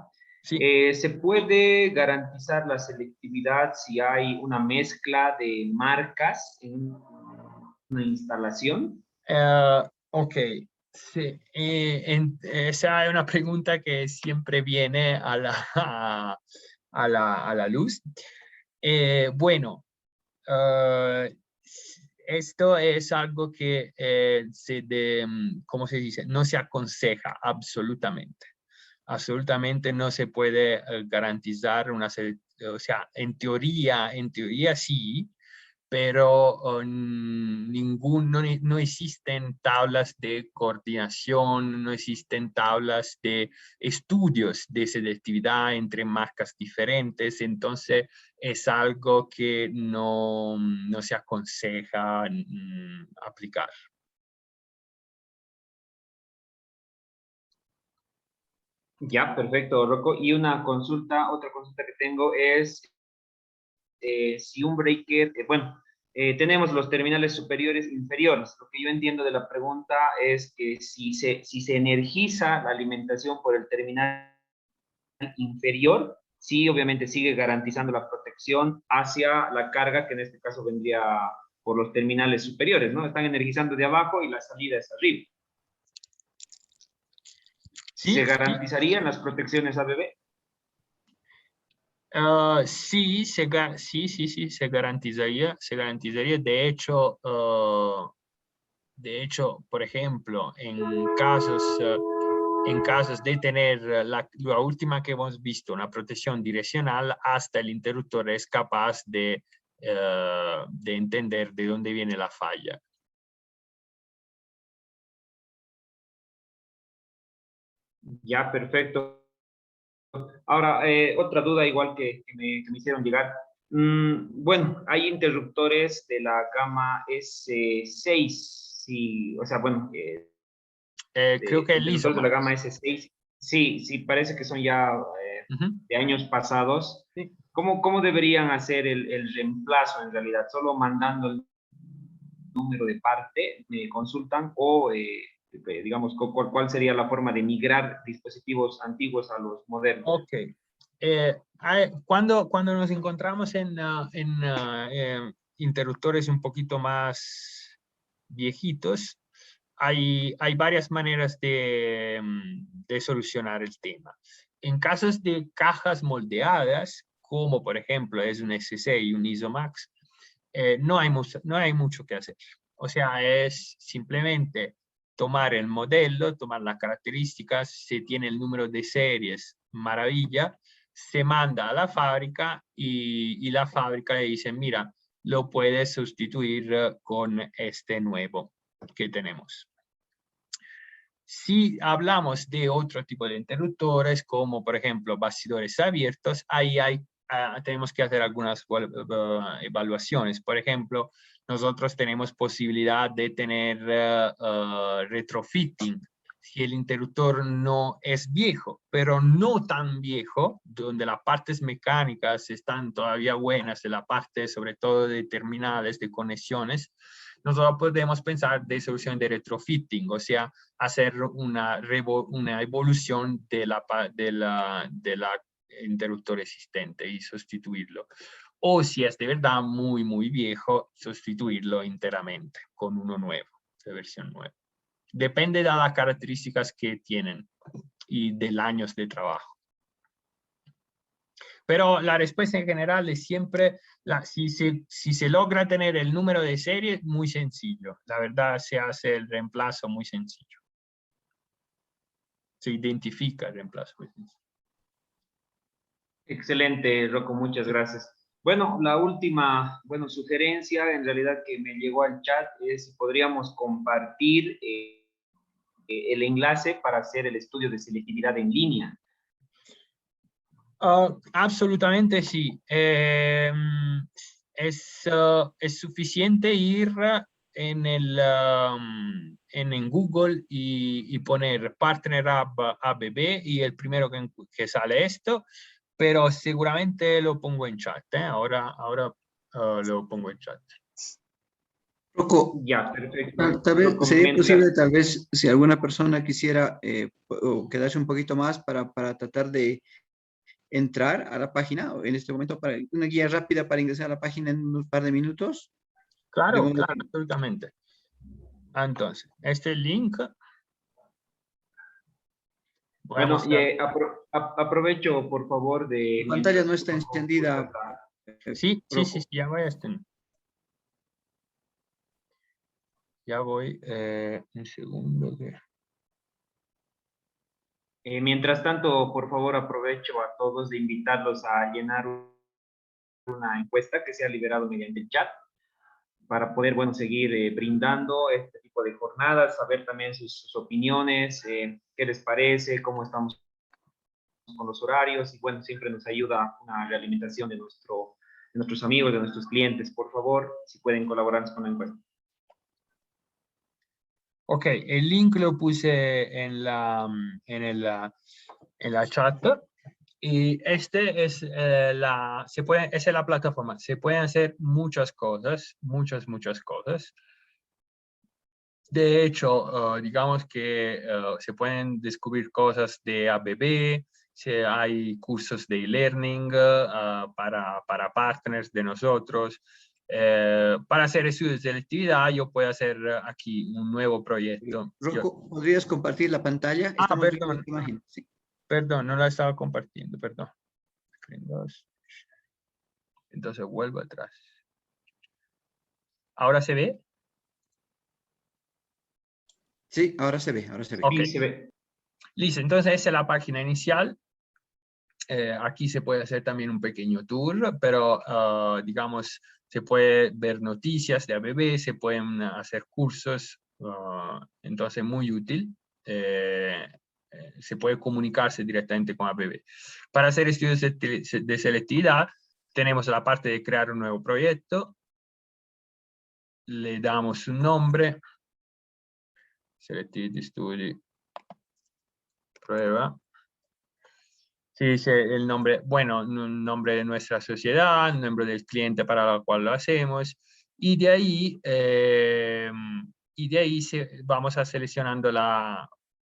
Sí. ¿Se puede garantizar la selectividad si hay una mezcla de marcas en una instalación? Ok, sí. Esa es una pregunta que siempre viene a la luz. Bueno, esto es algo que ¿cómo se dice? No se aconseja absolutamente. Absolutamente no se puede garantizar una selectividad. O sea, en teoría sí, pero no existen tablas de coordinación, no existen tablas de estudios de selectividad entre marcas diferentes, entonces es algo que no se aconseja aplicar. Ya, perfecto, Rocco. Y otra consulta que tengo es si un breaker, bueno, tenemos los terminales superiores e inferiores. Lo que yo entiendo de la pregunta es que si se energiza la alimentación por el terminal inferior, sí, obviamente sigue garantizando la protección hacia la carga, que en este caso vendría por los terminales superiores, ¿no? Están energizando de abajo y la salida es arriba. ¿Sí? ¿Se garantizarían las protecciones ABB? Sí, sí, se garantizaría. De hecho, por ejemplo, en casos de tener la última que hemos visto, una protección direccional, hasta el interruptor es capaz de entender de dónde viene la falla. Ya, perfecto. Ahora, otra duda igual que me hicieron llegar. Bueno, hay interruptores de la gama S6, sí, o sea, bueno, Creo que el interruptores de la ISOMAX. gama S6, sí, sí, parece que son ya de años pasados. Sí. ¿Cómo deberían hacer el reemplazo en realidad? ¿Solo mandando el número de parte, me consultan, o digamos, cuál sería la forma de migrar dispositivos antiguos a los modernos? Ok. Cuando nos encontramos en interruptores un poquito más viejitos, hay varias maneras de solucionar el tema. En casos de cajas moldeadas, como por ejemplo es un SC y un ISOMAX, no hay mucho que hacer. O sea, es simplemente tomar el modelo, tomar las características, se tiene el número de series, maravilla, se manda a la fábrica y la fábrica le dice, mira, lo puedes sustituir con este nuevo que tenemos. Si hablamos de otro tipo de interruptores, como por ejemplo bastidores abiertos, ahí tenemos que hacer algunas evaluaciones. Por ejemplo, nosotros tenemos posibilidad de tener retrofitting. Si el interruptor no es viejo, pero no tan viejo, donde las partes mecánicas están todavía buenas, de la parte sobre todo de terminales, de conexiones, nosotros podemos pensar de solución de retrofitting, o sea, hacer una evolución de la interruptor existente y sustituirlo. O si es de verdad muy, muy viejo, sustituirlo enteramente con uno nuevo, de versión nueva. Depende de las características que tienen y del años de trabajo. Pero la respuesta en general es siempre, si se logra tener el número de serie, muy sencillo. La verdad, se hace el reemplazo muy sencillo. Se identifica el reemplazo muy sencillo. Excelente, Rocco, muchas gracias. Bueno, la última, sugerencia en realidad que me llegó al chat es si podríamos compartir el enlace para hacer el estudio de selectividad en línea. Absolutamente sí. Es suficiente ir en Google y poner Partner Hub ABB y el primero que sale esto, pero seguramente lo pongo en chat. Ahora lo pongo en chat. Rocco, Ya, perfecto. tal vez Rocco, sería mientras... posible, tal vez, si alguna persona quisiera o quedarse un poquito más para tratar de entrar a la página, o en este momento, para una guía rápida para ingresar a la página en un par de minutos. Claro, claro, absolutamente. Entonces, este link. Bueno, aprovecho, por favor, de... La pantalla no está encendida. Sí, Rocco. ya voy a estar. Ya voy, un segundo. Mientras tanto, por favor, aprovecho a todos de invitarlos a llenar una encuesta que se ha liberado mediante el chat para poder, seguir brindando este tipo de jornadas, saber también sus opiniones, qué les parece, cómo estamos con los horarios, y siempre nos ayuda una realimentación de nuestros amigos, de nuestros clientes. Por favor, si pueden colaborar con la encuesta. Ok, el link lo puse en la chat. Y este es esa es la plataforma. Se pueden hacer muchas cosas, muchas cosas. De hecho, digamos que se pueden descubrir cosas de ABB, hay cursos de e-learning para partners de nosotros. Para hacer estudios de selectividad, yo puedo hacer aquí un nuevo proyecto. Rocco, ¿podrías compartir la pantalla? Estamos viendo Perdón. esta imagen. Sí. Perdón, no la estaba compartiendo, perdón. Entonces vuelvo atrás. ¿Ahora se ve? Sí, ahora se ve, ahora se ve. Ok. Sí, se ve. Listo, entonces esa es la página inicial. Aquí se puede hacer también un pequeño tour, pero digamos, se puede ver noticias de ABB, se pueden hacer cursos, entonces muy útil. Se puede comunicarse directamente con ABB. Para hacer estudios de selectividad, tenemos la parte de crear un nuevo proyecto. Le damos un nombre. Selectivity Study. Prueba. Sí, dice el nombre, bueno, un nombre de nuestra sociedad, un nombre del cliente para el cual lo hacemos, y de ahí, vamos a seleccionando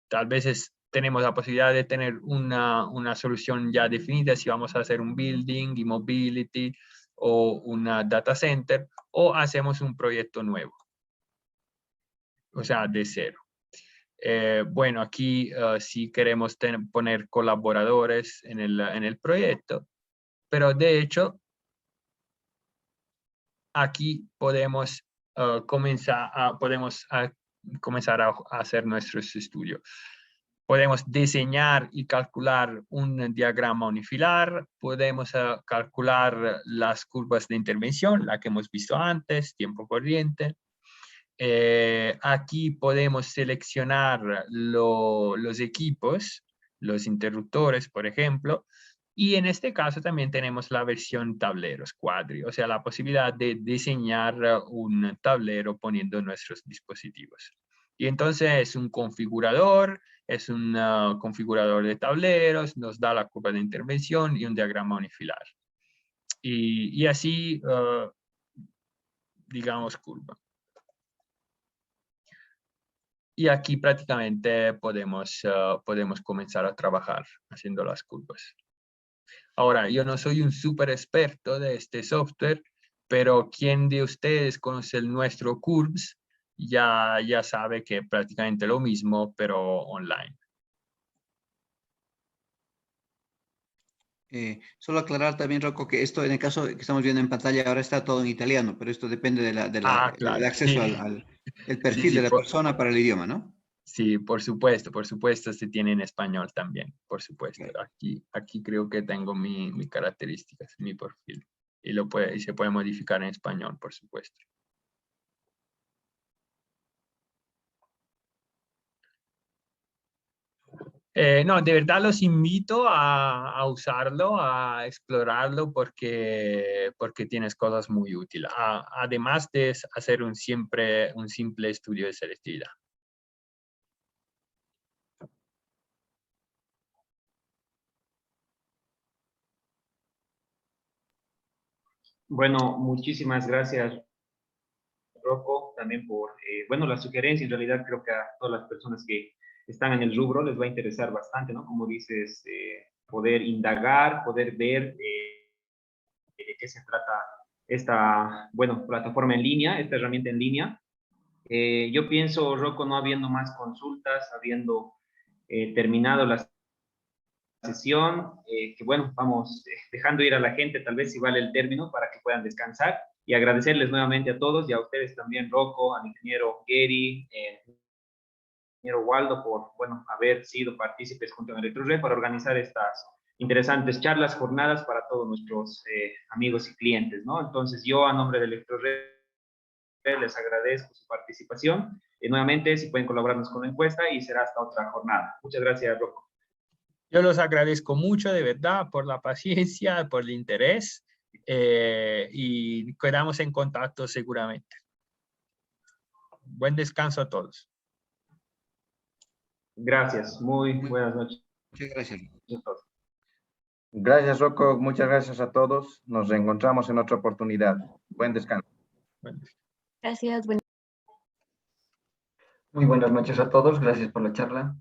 tal vez tenemos la posibilidad de tener una solución ya definida, si vamos a hacer un building, e-mobility, o una data center, o hacemos un proyecto nuevo, o sea, de cero. Bueno, aquí sí queremos poner colaboradores en el proyecto, pero de hecho, aquí podemos comenzar a hacer nuestros estudios. Podemos diseñar y calcular un diagrama unifilar, podemos calcular las curvas de intervención, la que hemos visto antes, tiempo corriente. Aquí podemos seleccionar los equipos, los interruptores, por ejemplo, y en este caso también tenemos la versión tableros, Quadri, o sea, la posibilidad de diseñar un tablero poniendo nuestros dispositivos. Y entonces es un configurador de tableros, nos da la curva de intervención y un diagrama unifilar. Y así, digamos, curva. Y aquí prácticamente podemos comenzar a trabajar haciendo las curvas. Ahora, yo no soy un súper experto de este software, pero quien de ustedes conoce el nuestro Curves ya sabe que es prácticamente lo mismo, pero online. Solo aclarar también, Rocco, que esto en el caso que estamos viendo en pantalla ahora está todo en italiano, pero esto depende del Claro, acceso sí. el perfil Sí, de la persona para el idioma, ¿no? sí, por supuesto, se tiene en español también, por supuesto. Okay. Aquí creo que tengo mis características, mi perfil, y se puede modificar en español, por supuesto. No, de verdad los invito a usarlo, a explorarlo, porque tienes cosas muy útiles. Además de hacer un simple estudio de selectividad. Bueno, muchísimas gracias, Rocco, también por, bueno, la sugerencia. En realidad creo que a todas las personas que están en el rubro les va a interesar bastante, ¿no? Como dices, poder indagar, poder ver de qué se trata esta, bueno, plataforma en línea, esta herramienta en línea. Yo pienso, Rocco, no habiendo más consultas, habiendo terminado la sesión, que bueno, vamos dejando ir a la gente, tal vez si vale el término, para que puedan descansar, y agradecerles nuevamente a todos, y a ustedes también, Rocco, al ingeniero Gary, ingeniero Waldo, por, bueno, haber sido partícipes junto con Electrored para organizar estas interesantes charlas, jornadas para todos nuestros amigos y clientes, ¿no? Entonces, yo a nombre de Electrored les agradezco su participación, y nuevamente, si pueden colaborarnos con la encuesta, y será hasta otra jornada. Muchas gracias, Rocco. Yo los agradezco mucho, de verdad, por la paciencia, por el interés, y quedamos en contacto seguramente. Buen descanso a todos. Gracias, muy buenas noches. Muchas gracias. Gracias, Rocco. Muchas gracias a todos. Nos reencontramos en otra oportunidad. Buen descanso. Gracias. Muy buenas noches a todos. Gracias por la charla.